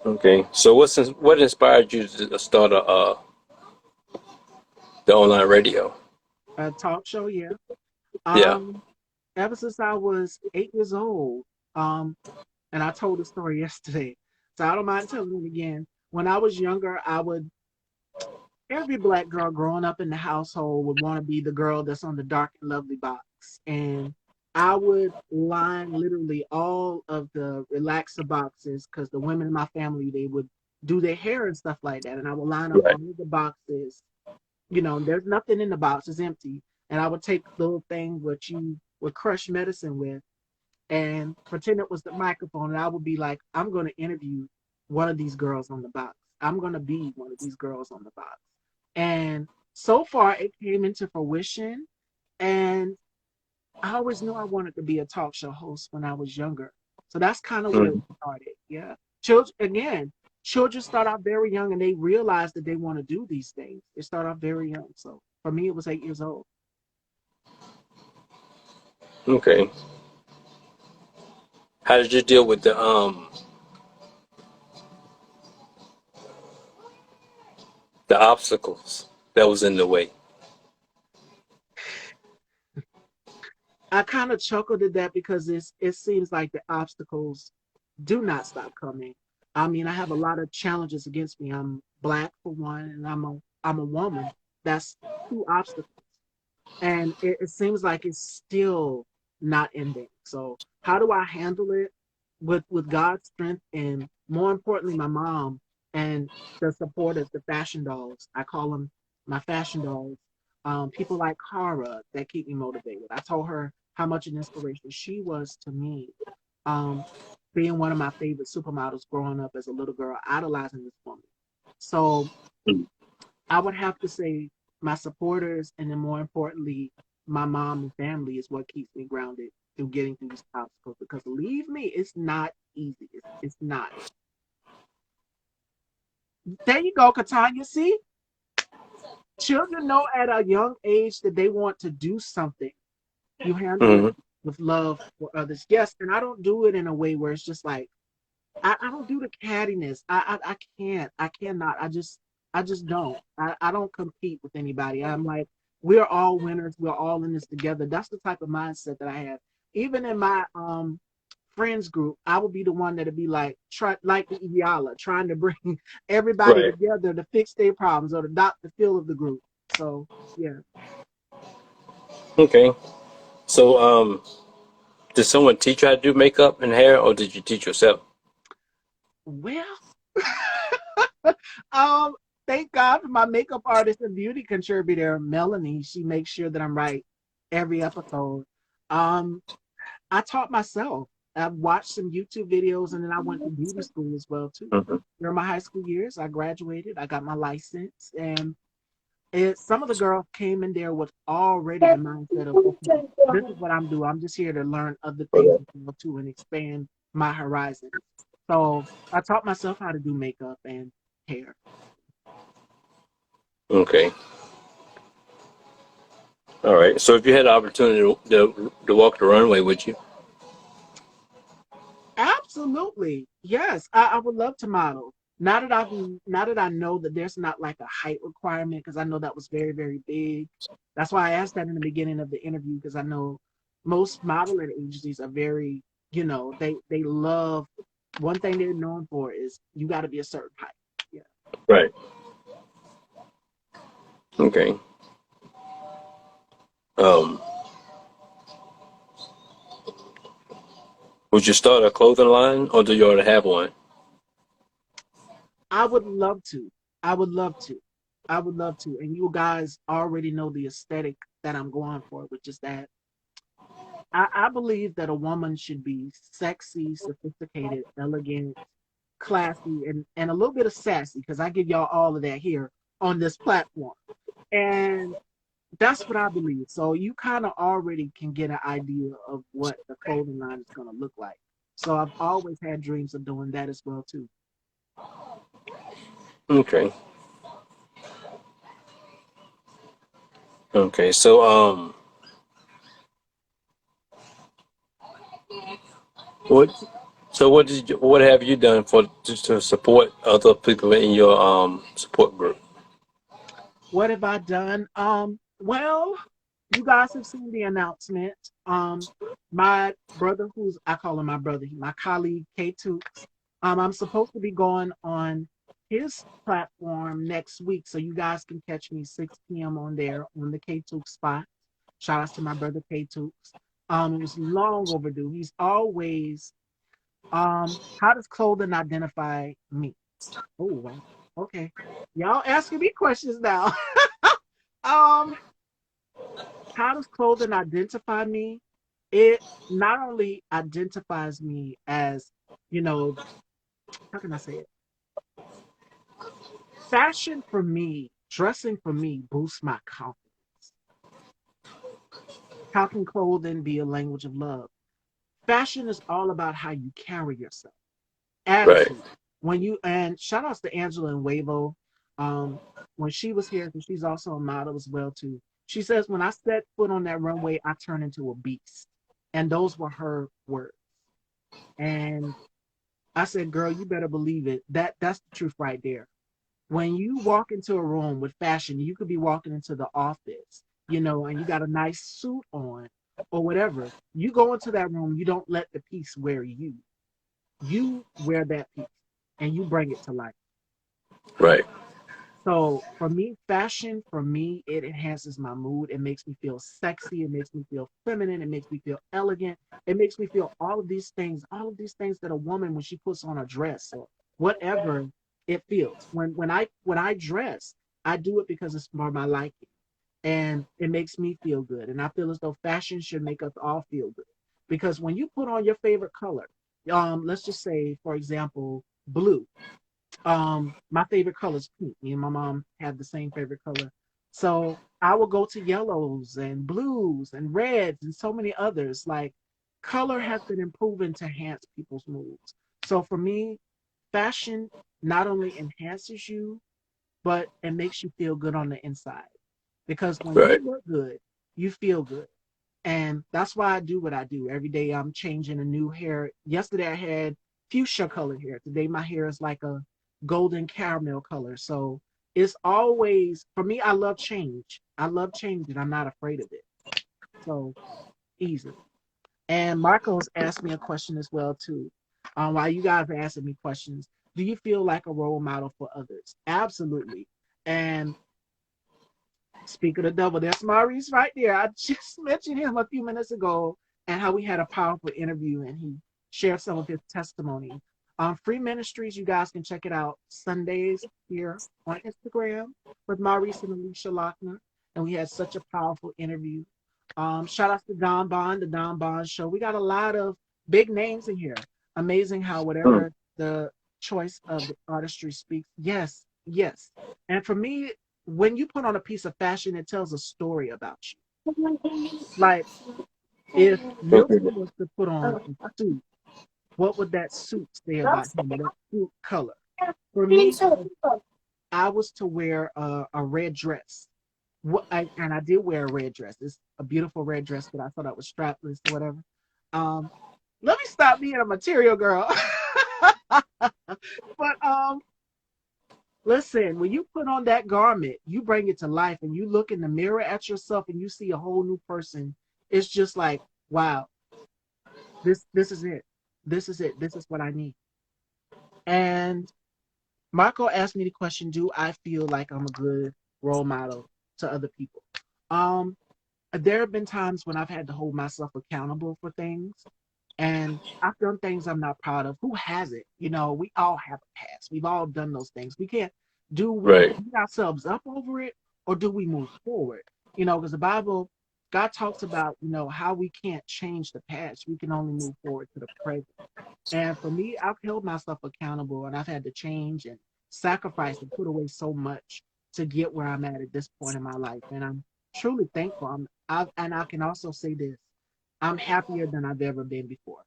Okay, so what inspired you to start the online radio? A talk show, yeah. Yeah, Um, ever since I was 8 years old. Um, and I told the story yesterday. So I don't mind telling it again. When I was younger, every black girl growing up in the household would want to be the girl that's on the dark and lovely box. And I would line literally all of the relaxer boxes because the women in my family, they would do their hair and stuff like that. And I would line up right, all of the boxes. There's nothing in the box, it's empty. And I would take the little thing what you would crush medicine with and pretend it was the microphone. And I would be like, I'm going to interview one of these girls on the box. I'm going to be one of these girls on the box. And so far, it came into fruition. And I always knew I wanted to be a talk show host when I was younger. So that's kind of where it mm, started. Yeah. Children start out very young and they realize that they want to do these things. They start off very young. So for me, it was 8 years old. okay. How did you deal with the obstacles that was in the way? I kind of chuckled at that because it seems like the obstacles do not stop coming. I mean, I have a lot of challenges against me. I'm black for one, and I'm a woman. That's two obstacles, and it seems like it's still not ending. So how do I handle it with God's strength and more importantly, my mom and the supporters, the fashion dolls. I call them my fashion dolls. People like Cara that keep me motivated. I told her how much an inspiration she was to me. Um, being one of my favorite supermodels growing up as a little girl, idolizing this woman. So Mm, I would have to say my supporters, and then more importantly, my mom and family is what keeps me grounded through getting through these obstacles. Because believe me, it's not easy. It's not. There you go, Katanya. See, children know at a young age that they want to do something. You handle it mm, with love for others. Yes, and I don't do it in a way where it's just like I don't do the cattiness. I can't. I cannot. I just don't. I don't compete with anybody. I'm like, we're all winners. We're all in this together. That's the type of mindset that I have. Even in my friends group, I would be the one that'd be like like the Iyala, trying to bring everybody right. together to fix their problems or to dock the feel of the group. So yeah. Okay. So did someone teach you how to do makeup and hair, or did you teach yourself? Well, um, thank God for my makeup artist and beauty contributor, Melanie. She makes sure that I'm right every episode. Um, I taught myself. I've watched some YouTube videos and then I went to beauty school as well too. Hmm. During my high school years, I graduated, I got my license, and some of the girls came in there with already the mindset of, okay, this is what I'm doing. I'm just here to learn other things as well too and expand my horizons. So I taught myself how to do makeup and hair. Okay. All right. So if you had the opportunity to walk the runway, would you? Absolutely. Yes. I would love to model. Now that I know that there's not like a height requirement, because I know that was very, very big. That's why I asked that in the beginning of the interview, because I know most modeling agencies are very, they love one thing they're known for is you gotta be a certain height. Yeah. Right. Okay. Um. Would you start a clothing line, or do you already have one? I would love to. I would love to. I would love to. And you guys already know the aesthetic that I'm going for, which is that I believe that a woman should be sexy, sophisticated, elegant, classy, and a little bit of sassy, because I give y'all all of that here on this platform. And that's what I believe. So you kind of already can get an idea of what the clothing line is going to look like. So I've always had dreams of doing that as well too. Okay. Okay. What? So what have you done to support other people in your support group? What have I done? Well, you guys have seen the announcement. My brother, who's I call him my brother, my colleague K Tukes. I'm supposed to be going on his platform next week, so you guys can catch me 6 p.m. on there on the K Tukes spot. Shout outs to my brother K Tukes. It was long overdue. He's always how does clothing identify me? Oh wow. Okay. Y'all asking me questions now. um, how does clothing identify me? It not only identifies me as, you know, how can I say it? Fashion for me, dressing for me boosts my confidence. How can clothing be a language of love? Fashion is all about how you carry yourself. Right. Attitude. When you and shout outs to Angela and Wavo. Um, when she was here, because she's also a model as well too. She says, when I set foot on that runway, I turn into a beast. And those were her words. And I said, girl, you better believe it. That's the truth right there. When you walk into a room with fashion, you could be walking into the office, and you got a nice suit on or whatever. You go into that room, you don't let the piece wear you. You wear that piece and you bring it to life. Right. So for me, fashion for me, it enhances my mood. It makes me feel sexy. It makes me feel feminine. It makes me feel elegant. It makes me feel all of these things that a woman when she puts on a dress or whatever it feels. When I dress, I do it because it's for my liking. And it makes me feel good. And I feel as though fashion should make us all feel good. Because when you put on your favorite color, let's just say, for example, blue. My favorite color is pink. Me and my mom have the same favorite color. So I will go to yellows and blues and reds and so many others. Like color has been improving to enhance people's moods. So for me, fashion not only enhances you, but it makes you feel good on the inside. Because when you Right. look good, you feel good. And that's why I do what I do. Every day I'm changing a new hair. Yesterday I had fuchsia color hair. Today my hair is like a golden caramel color. So it's always, for me, I love change. I love change and I'm not afraid of it. So easily. And Marco's asked me a question as well too. While you guys are asking me questions, do you feel like a role model for others? Absolutely. And speak of the devil, there's Maurice right there. I just mentioned him a few minutes ago and how we had a powerful interview and he shared some of his testimony. Free Ministries, you guys can check it out Sundays here on Instagram with Maurice and Alicia Lochner. And we had such a powerful interview. Shout out to Don Bond, the Don Bond Show. We got a lot of big names in here. Amazing how Hmm. whatever the choice of the artistry speaks. Yes, yes. And for me, when you put on a piece of fashion, it tells a story about you. Like if Okay. Milton was to put on a suit, what would that suit say about him or that suit color? For me, if I was to wear a red dress, and I did wear a red dress. It's a beautiful red dress, but I thought I was strapless or whatever. Um, Let me stop being a material girl. But listen, when you put on that garment, you bring it to life and you look in the mirror at yourself and you see a whole new person. It's just like, wow, this is it. This is it. This is what I need. And Marco asked me the question, do I feel like I'm a good role model to other people? Um, there have been times when I've had to hold myself accountable for things. And I've done things I'm not proud of. Who hasn't? You know, we all have a past. We've all done those things. We can't, do we Right. beat ourselves up over it, or do we move forward? You know, because the Bible, God talks about, you know, how we can't change the past. We can only move forward to the present. And for me, I've held myself accountable, and I've had to change and sacrifice and put away so much to get where I'm at this point in my life. And I'm truly thankful. And I can also say this: I'm happier than I've ever been before.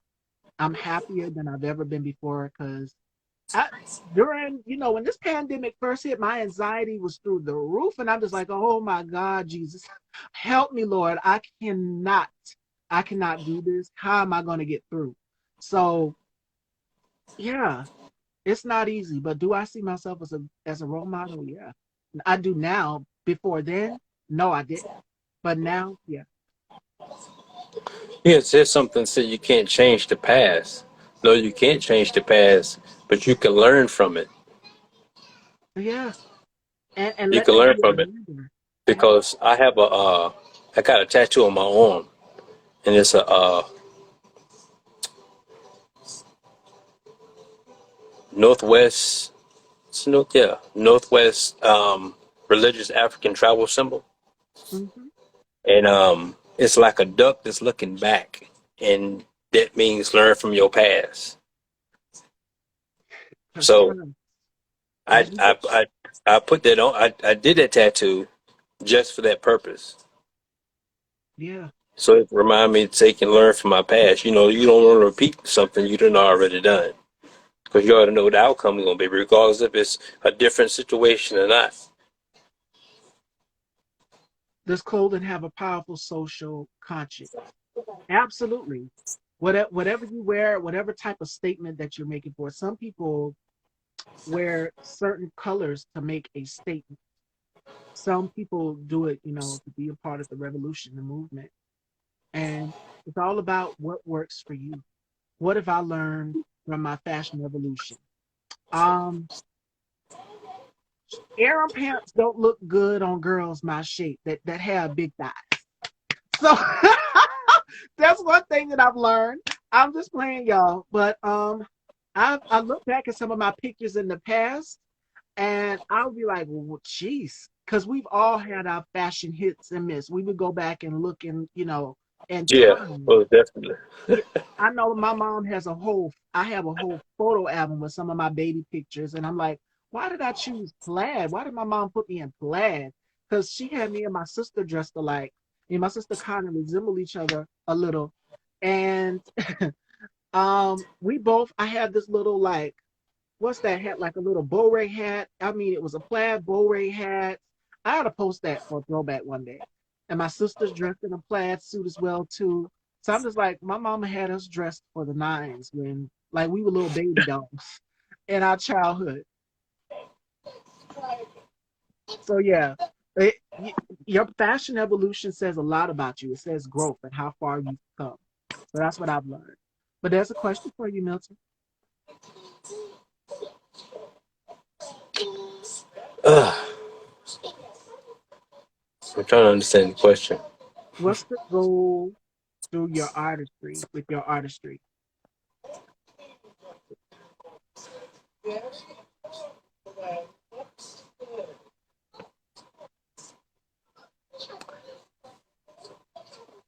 I'm happier than I've ever been before because I, during, you know, when this pandemic first hit, my anxiety was through the roof. And I'm just like, oh my God, Jesus, help me, Lord. I cannot do this. How am I going to get through? So, yeah, it's not easy, but do I see myself as a role model? Yeah, I do now. Before then, no, I didn't. But now, yeah, Yeah, it says something said you can't change the past. No, you can't change the past, but you can learn from it. yeah, and You let can that learn be a from it reminder. Yeah. because I got a tattoo on my arm, and it's a northwest, northwest religious African travel symbol, Hmm. and it's like a duck that's looking back, and that means learn from your past. Because So I as we I get, I, I put that on. I did that tattoo just for that purpose. yeah, So it remind me to take and learn from my past. You know, you don't want to repeat something you done already done because you already know what the outcome is going to be, regardless if it's a different situation or not. does clothing have a powerful social conscience? Absolutely. Whatever you wear, whatever type of statement that you're making for, some people wear certain colors to make a statement. Some people do it, you know, to be a part of the revolution, the movement. And it's all about what works for you. What have I learned from my fashion evolution? Um, Aram pants don't look good on girls my shape that have big thighs. So that's one thing that I've learned. I'm just playing, y'all. But I look back at some of my pictures in the past, and I'll be like, well, geez, because we've all had our fashion hits and miss. We would go back and look in, you know, in Yeah, time. well, definitely. Yeah, I know my mom has a whole. I have a whole photo album with some of my baby pictures, and I'm like, why did I choose plaid? Why did my mom put me in plaid? Because she had me and my sister dressed alike. Me and my sister kind of resemble each other a little, and we both. I had this little like, what's that hat? Like a little beret hat. I mean, it was a plaid beret hat. I ought to post that for a throwback one day. And my sister's dressed in a plaid suit as well too. So I'm just like, my mama had us dressed for the nines when like we were little baby dolls in our childhood. So yeah, it, your fashion evolution says a lot about you. It says growth and how far you've come. So that's what I've learned. But there's a question for you, Milton. I'm trying to understand the question. What's the goal through your artistry with your artistry?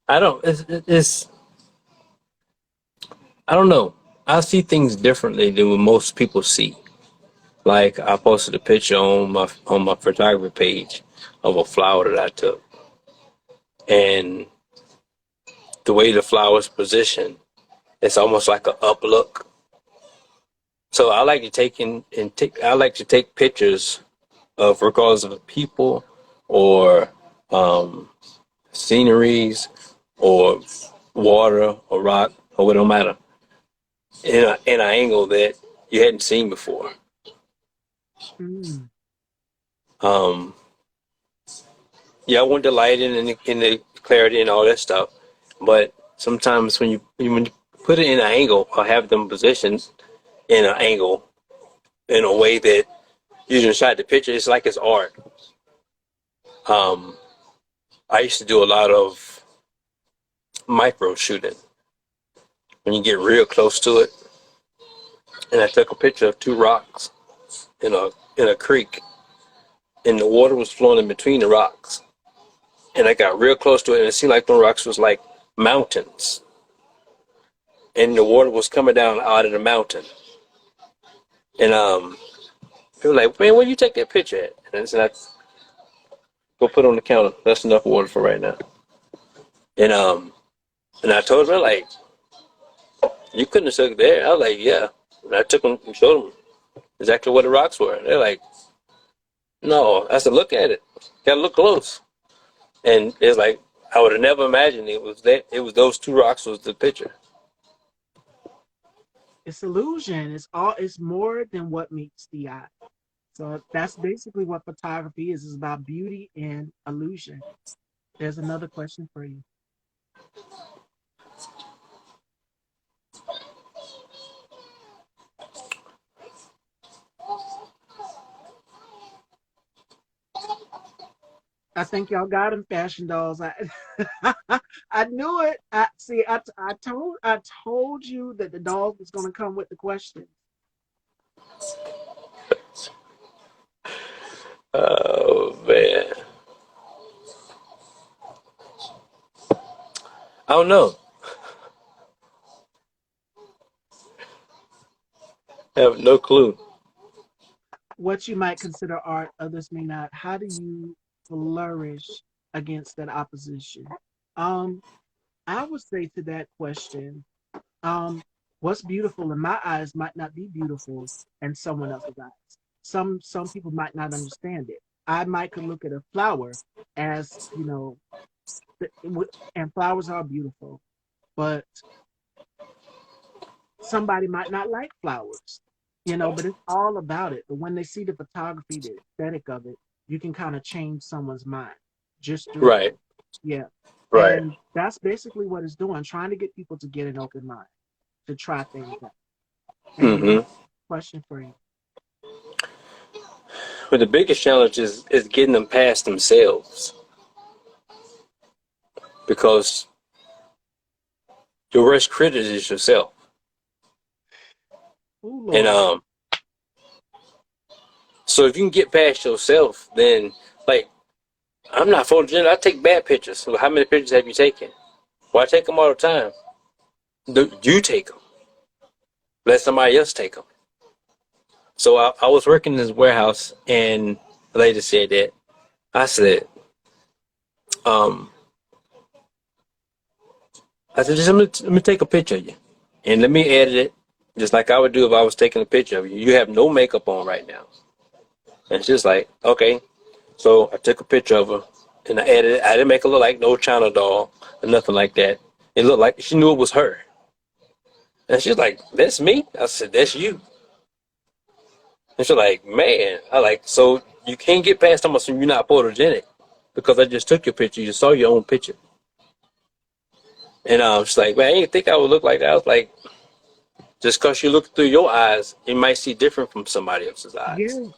I don't. It's I don't know. I see things differently than what most people see. Like I posted a picture on my photography page of a flower that I took, and the way the flower's positioned, it's almost like a up look. So I like to take and take. I like to take pictures of regardless of the people or um, sceneries or water or rock or what don't matter in an angle that you hadn't seen before. Mm, Um, yeah, I want the lighting and the clarity and all that stuff, but sometimes when you put it in an angle or have them positioned in an angle in a way that you just shot the picture, it's like it's art. Um, I used to do a lot of micro shooting, when you get real close to it. And I took a picture of two rocks in a creek, and the water was flowing in between the rocks. And I got real close to it, and it seemed like the rocks was like mountains, and the water was coming down out of the mountain. And people were like, "Man, where you take that picture at?" And I said, "Go put it on the counter. That's enough water for right now." And and I told them like, "You couldn't have took it there." I was like, "Yeah." And I took them and showed them exactly what the rocks were. They're like, "No." I said, "Look at it. Gotta look close." And it's like I would have never imagined it was that. It was those two rocks was the picture. It's illusion. It's more than what meets the eye. So that's basically what photography is. It's about beauty and illusion. There's another question for you. I think y'all got them, fashion dolls. I knew it. I see. I told you that the dog was going to come with the question. Oh man, I don't know. I have no clue. What you might consider art, others may not. How do you flourish against that opposition? Um, I would say to that question, um, what's beautiful in my eyes might not be beautiful in someone else's eyes. Some people might not understand it. I might could look at a flower as, and flowers are beautiful, but somebody might not like flowers, but it's all about it. But when they see the photography, the aesthetic of it, you can kind of change someone's mind just through it. Right, Yeah. right. And that's basically what it's doing, trying to get people to get an open mind, to try things out. And Mm-hmm. question for you. But the biggest challenge is getting them past themselves because your worst critic is yourself. Oh, And Lord. so if you can get past yourself, then like I'm not photogenic. I take bad pictures. So how many pictures have you taken? Well, I take them all the time. You take them. Let somebody else take them. So I was working in this warehouse, and the lady said that. I said, um, just let me take a picture of you, and let me edit it, just like I would do if I was taking a picture of you. You have no makeup on right now, and she's like, okay. So I took a picture of her, and I edited it. I didn't make it look like no China doll or nothing like that. It looked like she knew it was her, and she's like, "That's me." I said, "That's you." And she's like, "Man," I like, so you can't get past almost you're not photogenic because I just took your picture. You saw your own picture. And she's like, "Man, I didn't think I would look like that." I was like, just because you look through your eyes, you might see different from somebody else's eyes. Yeah,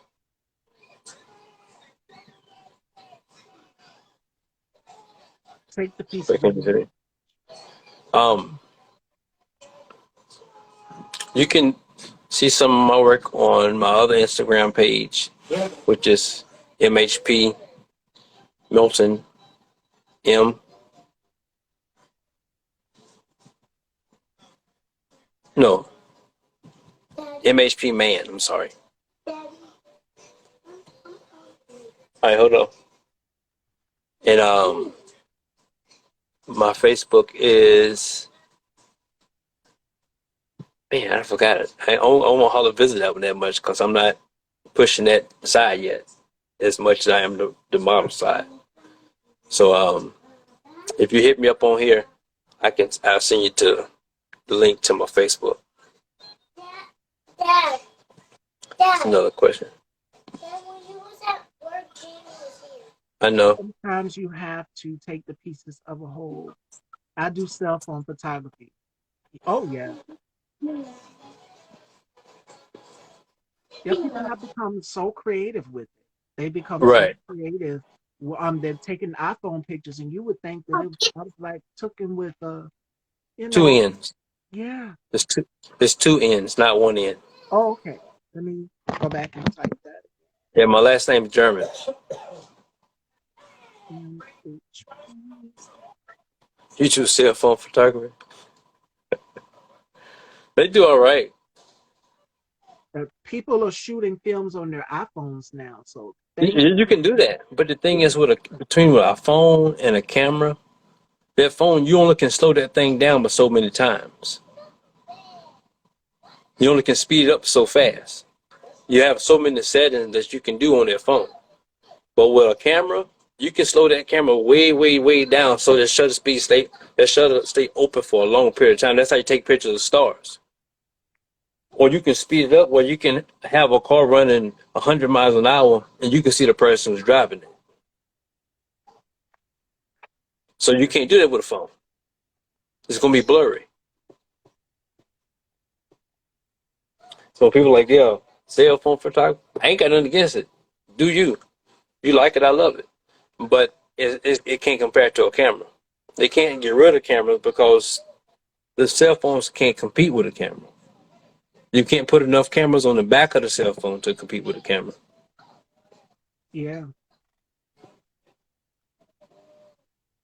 take the What pieces can of you the say? Um, you can see some of my work on my other Instagram page, which is MHP Milton M. No, MHP Man. I'm sorry. All right, hold on. And my Facebook is, man, I forgot it. I don't want to visit that one that much because I'm not pushing that side yet as much as I am the model side. So if you hit me up on here, I'll send you to the link to my Facebook. That's another question. I know. sometimes you have to take the pieces of a whole. I do cell phone photography. Oh yeah. Yeah, people have become so creative with it. They become so Right. creative. They're taking iPhone pictures, and you would think that it was like taken with Two ends. Yeah. There's two. There's two ends, not one end. Oh, okay. Let me go back and type that. Yeah, my last name's German. PHP. You choose cell phone photography. They do all right. People are shooting films on their iPhones now, so they. You can do that, but the thing is, with a phone and a camera, that phone you only can slow that thing down but so many times. You only can speed it up so fast. You have so many settings that you can do on that phone. But with a camera, you can slow that camera way, way, way down so that shutter stay open for a long period of time. That's how you take pictures of stars. Or you can speed it up where you can have a car running 100 miles an hour and you can see the person who's driving it. So you can't do that with a phone. It's gonna be blurry. So people are like, yeah, cell phone photography. I ain't got nothing against it. Do you? You like it? I love it. But it can't compare to a camera. They can't get rid of cameras because the cell phones can't compete with a camera. You can't put enough cameras on the back of the cell phone to compete with a camera. Yeah.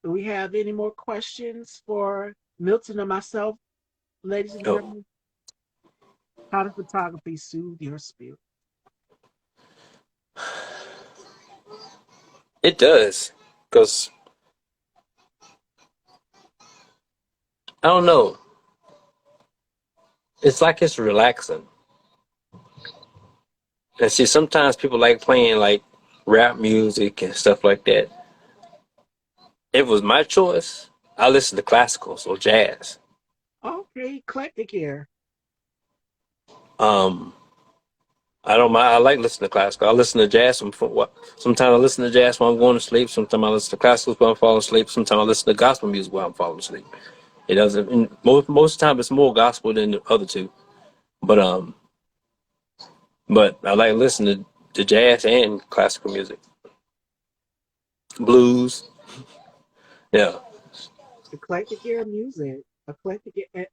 Do we have any more questions for Milton or myself, ladies and Oh, gentlemen? How does photography soothe your spirit? it does. Because I don't know. It's like it's relaxing. And see, sometimes people like playing like rap music and stuff like that. If it was my choice, I listen to classicals or jazz. Okay, eclectic here. Um, I don't mind. I like listening to classical. I listen to jazz. Sometimes I listen to jazz while I'm going to sleep. Sometimes I listen to classicals while I'm falling asleep. Sometimes I listen to gospel music while I'm falling asleep. It doesn't. Most of the time, it's more gospel than the other two. But but I like listening to jazz and classical music, blues. Yeah. Eclectic here music.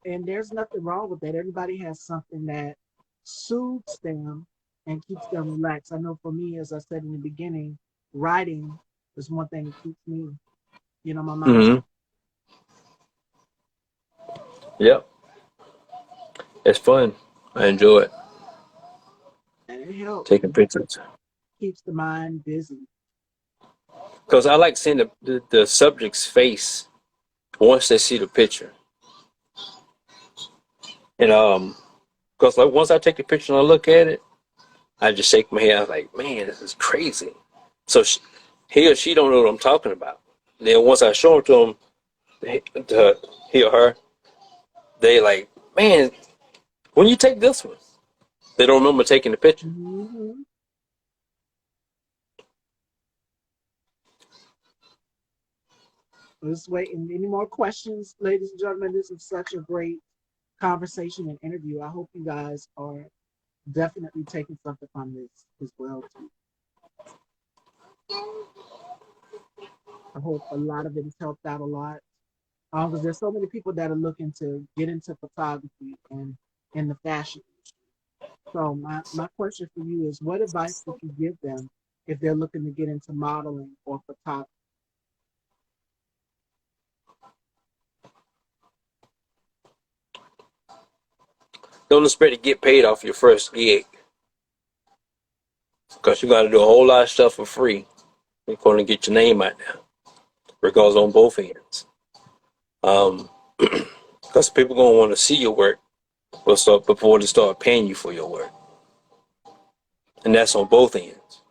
And there's nothing wrong with that. Everybody has something that soothes them and keeps them relaxed. I know for me, as I said in the beginning, writing is one thing that keeps me, my mind. Hmm. Yep. It's fun. I enjoy it. And it helps. Taking It pictures keeps the mind busy. because I like seeing the subject's face once they see the picture. And because like once I take the picture and I look at it, I just shake my head. I was like, man, this is crazy. So he or she don't know what I'm talking about. Then once I show it to them, to he or her, they like, man, when you take this one, they don't remember taking the picture. Hmm. Let's wait. And any more questions, ladies and gentlemen? This is such a great conversation and interview. I hope you guys are definitely taking something from this as well too. I hope a lot of it has helped out a lot. Because there's so many people that are looking to get into photography and in the fashion industry. So my question for you is, what advice would you give them if they're looking to get into modeling or photography? Don't expect to get paid off your first gig because you got to do a whole lot of stuff for free. You're going to get your name out there, regardless on both ends. Um, because people gonna want to see your work before they start paying you for your work, and that's on both ends.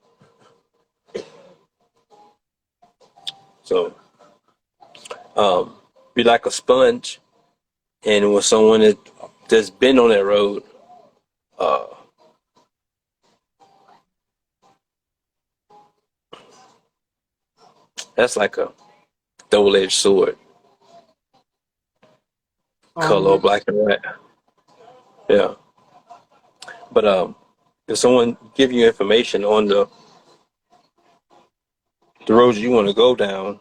So be like a sponge, and when someone that's been on that road, uh, that's like a double-edged sword, Oh yeah. color black and white. Yeah, but if someone give you information on the roads you want to go down,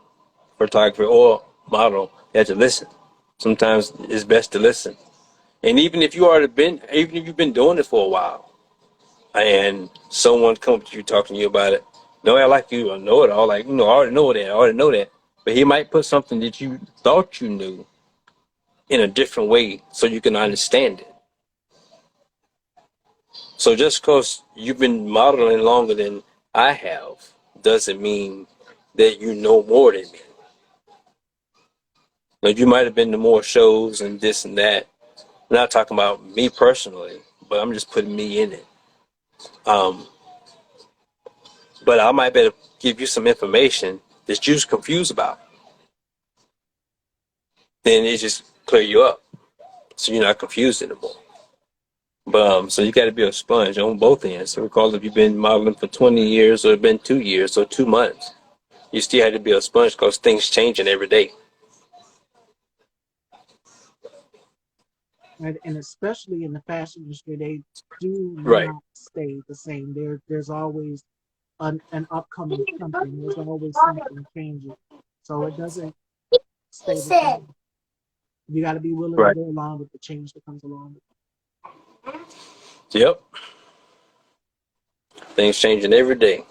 photography or model, you have to listen. Sometimes it's best to listen And even if you've been doing it for a while, and someone comes to you talking to you about it, no, I like you, I know it all, like I already know that, I already know that. But he might put something that you thought you knew in a different way so you can understand it. So just because you've been modeling longer than I have doesn't mean that you know more than me. Now, you might have been to more shows and this and that. I'm not talking about me personally, but I'm just putting me in it. Um, but I might better give you some information that you're confused about. Then it just clear you up, so you're not confused anymore. But so you got to be a sponge on both ends. So regardless if you've been modeling for 20 years or been 2 years or 2 months, you still have to be a sponge because things changing every day. And especially in the fashion industry, they do Right. not stay the same. There's always an upcoming something. There's always something changing, so it doesn't stay the same. You got to be willing to Right. go along with the change that comes along with Yep. Things changing every day.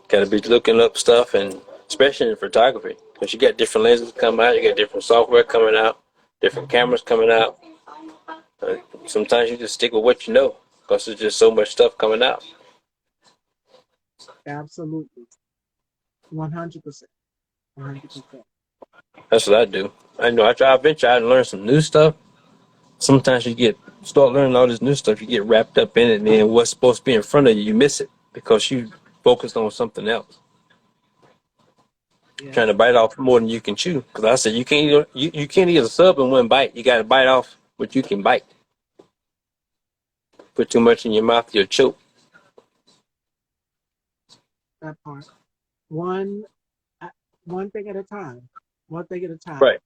Got to be looking up stuff, and especially in photography, because you got different lenses coming out, you got different software coming out, it. different cameras coming out. Uh, Sometimes you just stick with what you know, because there's just so much stuff coming out. Absolutely, 100%, 100%. That's what I do. I know I venture out and learn some new stuff. Sometimes you start learning all this new stuff, you get wrapped up in it, and then what's supposed to be in front of you, you miss it because you focused on something else, Yeah, trying to bite off more than you can chew. Because I said you can't eat a sub in one bite. You got to bite off what you can bite. Put too much in your mouth, you'll choke. that part. One uh, one thing at a time. One thing at a time. Right.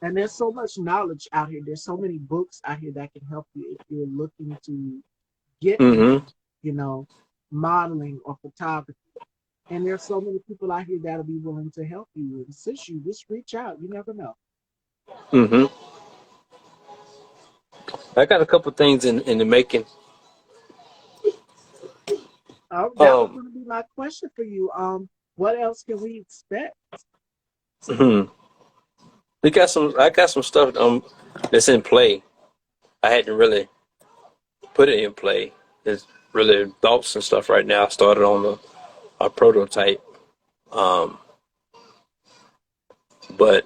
And there's so much knowledge out here. There's so many books out here that can help you if you're looking to get into, Mm-hmm. you know, modeling or photography. And there's so many people out here that'll be willing to help you and assist you. Just reach out. You never know. Mm-hmm. I got a couple things in the making. That was Um, going to be my question for you. What else can we expect? hmm we got some. I got some stuff that's in play. I hadn't really put it in play. There's really thoughts and stuff right now. I started on a prototype, um, but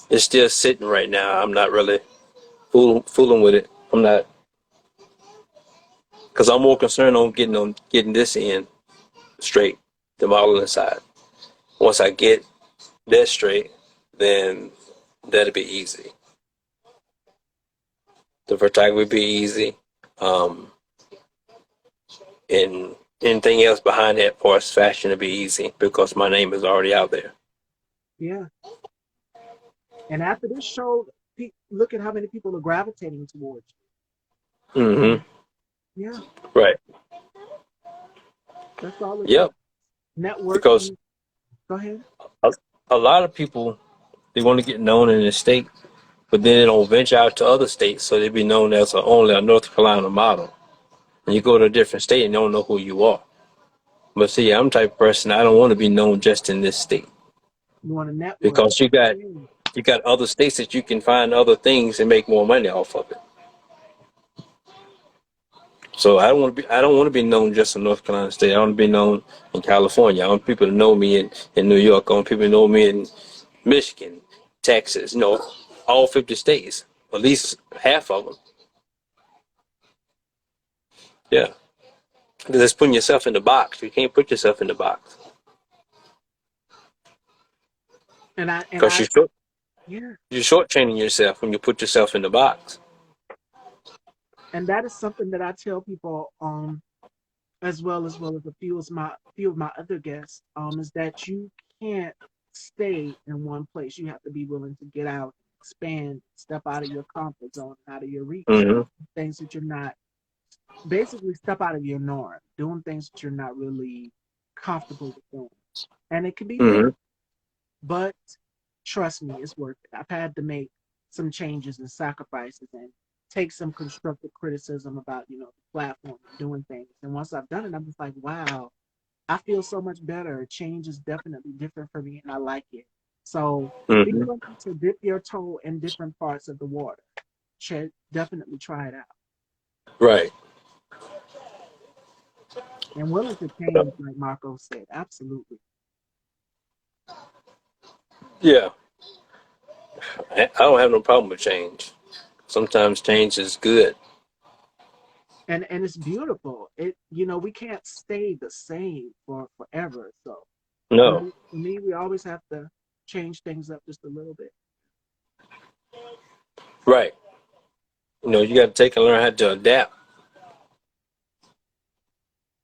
it's still sitting right now. I'm not really fooling with it. I'm not because I'm more concerned on getting this in straight, the modeling side. Once I get that straight, then that'll be easy. The photography will be easy. Um, and anything else behind that for us fashion will be easy because my name is already out there. Yeah. And after this show, look at how many people are gravitating towards Mm-hmm. you. Yeah. Right. That's all it Yep. takes. Because Networking. Go ahead. a, a lot of people they want to get known in the state, but then they don't venture out to other states, so they be known as only a North Carolina model. And you go to a different state and they don't know who you are. But see, I'm the type of person I don't want to be known just in this state You want to network. because you got other states that you can find other things and make more money off of it. So I don't want to be known just in North Carolina State. I want to be known in California. I want people to know me in New York. I want people to know me in Michigan, Texas, all 50 states, at least half of them. Yeah. Because it's putting yourself in the box. You can't put yourself in the box. And I and Because I yeah. you're shortchanging yourself when you put yourself in the box. And that is something that I tell people as well as a few of my other guests, is that you can't stay in one place. You have to be willing to get out, expand, step out of your comfort zone, out of your reach, Mm-hmm. things that you're not basically step out of your norm, doing things that you're not really comfortable with doing. And it can be Mm-hmm. different, but trust me, it's worth it. I've had to make some changes and sacrifices and take some constructive criticism about, the platform and doing things. And once I've done it, I'm just like, wow, I feel so much better. Change is definitely different for me and I like it. So be Hmm. willing to dip your toe in different parts of the water. Definitely try it out. Right. And willing to change, like Marco said. Absolutely. Yeah. I don't have no problem with change. Sometimes change is good. And it's beautiful. We can't stay the same for forever. So No. for me, we always have to change things up just a little bit. Right. You got to take and learn how to adapt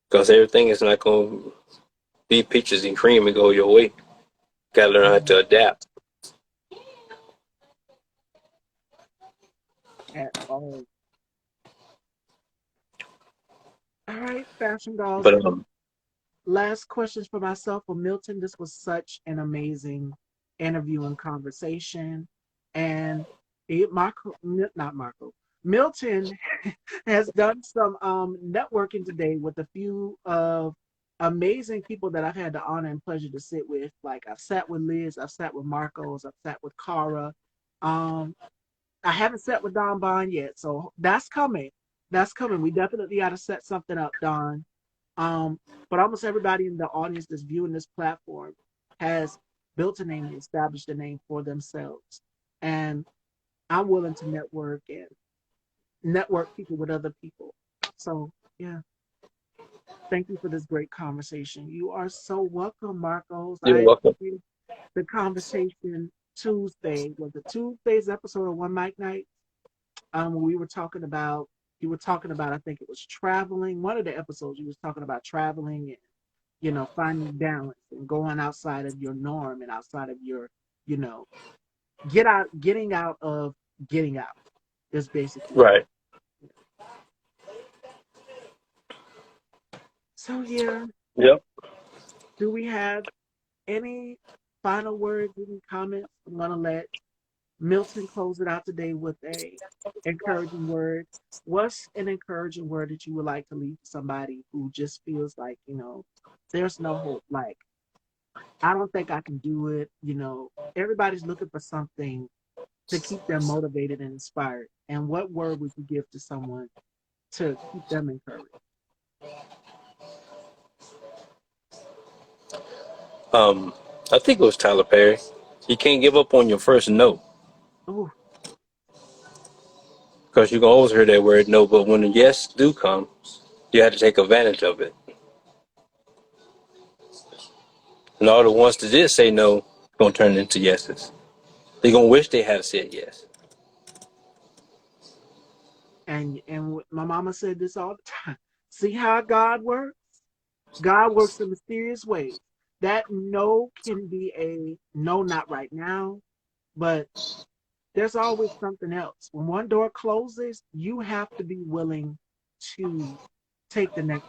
because everything is not going to be peaches and cream and go your way. Got to learn how Mhm. to adapt. At all. All right, fashion dolls. But Last questions for myself for Milton. This was such an amazing interview and conversation. And not Marco, Milton has done some networking today with a few of amazing people that I've had the honor and pleasure to sit with. Like I've sat with Liz, I've sat with Marcos, I've sat with Cara. Um, I haven't sat with Don Bond yet, so that's coming. That's coming. We definitely got to set something up, Don. Um, but almost everybody in the audience that's viewing this platform has built a name and established a name for themselves. And I'm willing to network people with other people. So yeah, thank you for this great conversation. You are so welcome, Marcos. you're I welcome. enjoyed the conversation Tuesday. Was the Tuesday's episode of One Mic Night? When we were talking about you were talking about I think it was traveling. One of the episodes you was talking about traveling and finding balance and going outside of your norm and outside of your, you know, getting out of getting out is basically what. Right. So yeah, Yep. do we have any final words, any comments? I'm gonna let Milton close it out today with a encouraging word. What's an encouraging word that you would like to leave to somebody who just feels like, there's no hope? Like, I don't think I can do it. Everybody's looking for something to keep them motivated and inspired. And what word would you give to someone to keep them encouraged? Um, I think it was Tyler Perry. You can't give up on your first no Oh, because you can always hear that word no, but when the yes do come, you have to take advantage of it. And all the ones that did say no gonna turn into yeses. They're gonna wish they had said yes. and my mama said this all the time. See how God works? God works in mysterious ways. That no can be a no, not right now, but there's always something else. When one door closes, you have to be willing to take the next.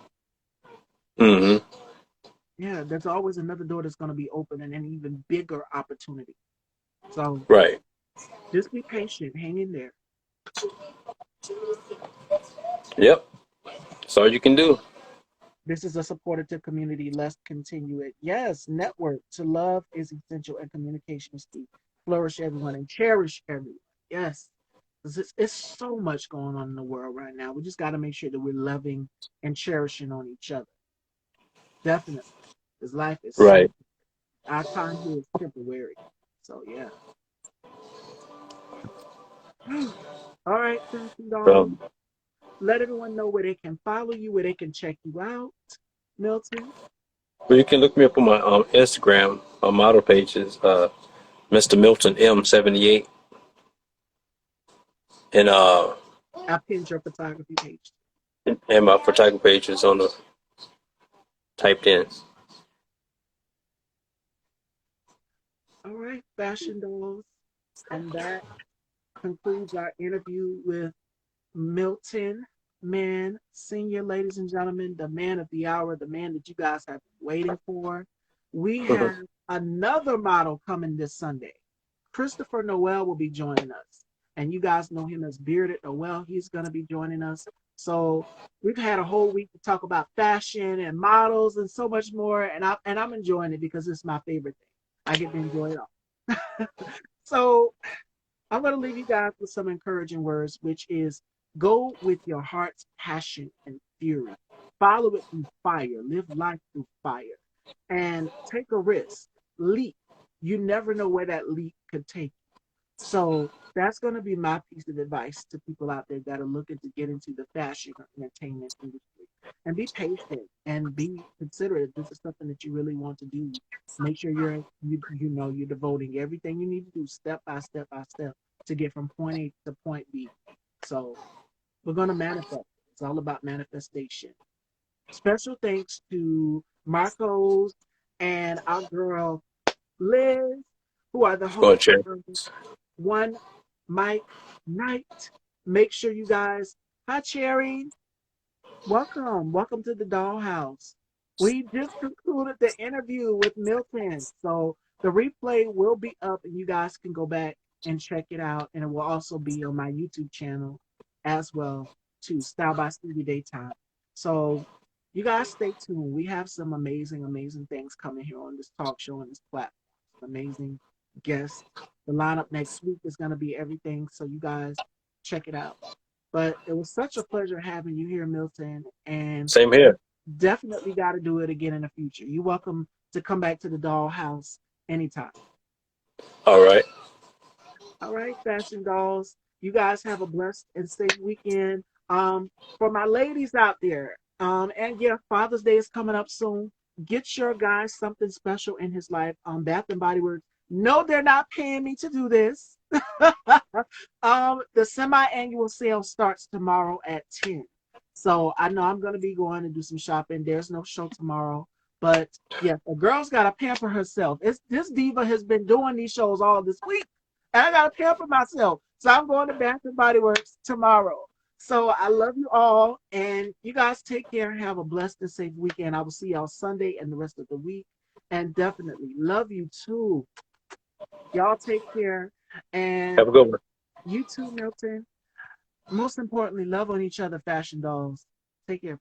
Mm-hmm. Yeah, there's always another door that's going to be open and an even bigger opportunity. So Right. just be patient, hang in there. Yep. That's all you can do. This is a supportive community. Let's continue it. Yes, network to love is essential and communication is key. Flourish everyone and cherish everyone. Yes. It's so much going on in the world right now. We just got to make sure that we're loving and cherishing on each other. Definitely. Because life is so, Right. our time here is temporary. So, yeah. All right, Fashion Dolls. Um, Let everyone know where they can follow you, where they can check you out. Milton, but you can look me up on my Instagram. My model page is Mr. Milton M78, and I pinned your photography page. and my photography page is on the typed in. All right, Fashion Dolls. And that concludes our interview with Milton Mann, senior, ladies and gentlemen, the man of the hour, the man that you guys have been waiting for. We have another model coming this Sunday. Christopher Noel will be joining us. And you guys know him as Bearded Noel. He's going to be joining us. So we've had a whole week to talk about fashion and models and so much more. And I'm enjoying it because it's my favorite thing. I get to enjoy it all. So I'm going to leave you guys with some encouraging words, which is go with your heart's passion and fury. Follow it through fire. Live life through fire. And take a risk. Leap. You never know where that leap could take you. So that's going to be my piece of advice to people out there that are looking to get into the fashion or entertainment industry. And be patient and be considerate. If this is something that you really want to do, make sure you're devoting everything you need to do step by step by step to get from point A to point B. So we're going to manifest. It's all about manifestation. Special thanks to Marcos and our girl Liz, who are the It's going to hosts change. of One Mic Night. Make sure you guys, hi Cherry, welcome to the Dollhouse. We just concluded the interview with Milton, so the replay will be up, and you guys can go back and check it out, and it will also be on my YouTube channel as well, too, Style by Stevie Daytime. So you guys stay tuned. We have some amazing, amazing things coming here on this talk show and this platform. Some amazing guests. The lineup next week is going to be everything, so you guys check it out. But it was such a pleasure having you here, Milton, and Same we here. definitely got to do it again in the future. You're welcome to come back to the Dollhouse anytime. All right. All right, fashion dolls. You guys have a blessed and safe weekend. For my ladies out there, and yeah, Father's Day is coming up soon. Get your guy something special in his life. Bath and Body Works. No, they're not paying me to do this. The semi-annual sale starts tomorrow at 10. So I know I'm gonna be going to do some shopping. There's no show tomorrow. But yes, a girl's gotta pamper herself. It's this diva has been doing these shows all this week. And I gotta pamper myself. So I'm going to Bath and Body Works tomorrow. So I love you all, and you guys take care and have a blessed and safe weekend. I will see y'all Sunday and the rest of the week. And definitely love you too. Y'all take care. And Have a good one. you too, Milton. Most importantly, love on each other, fashion dolls. Take care.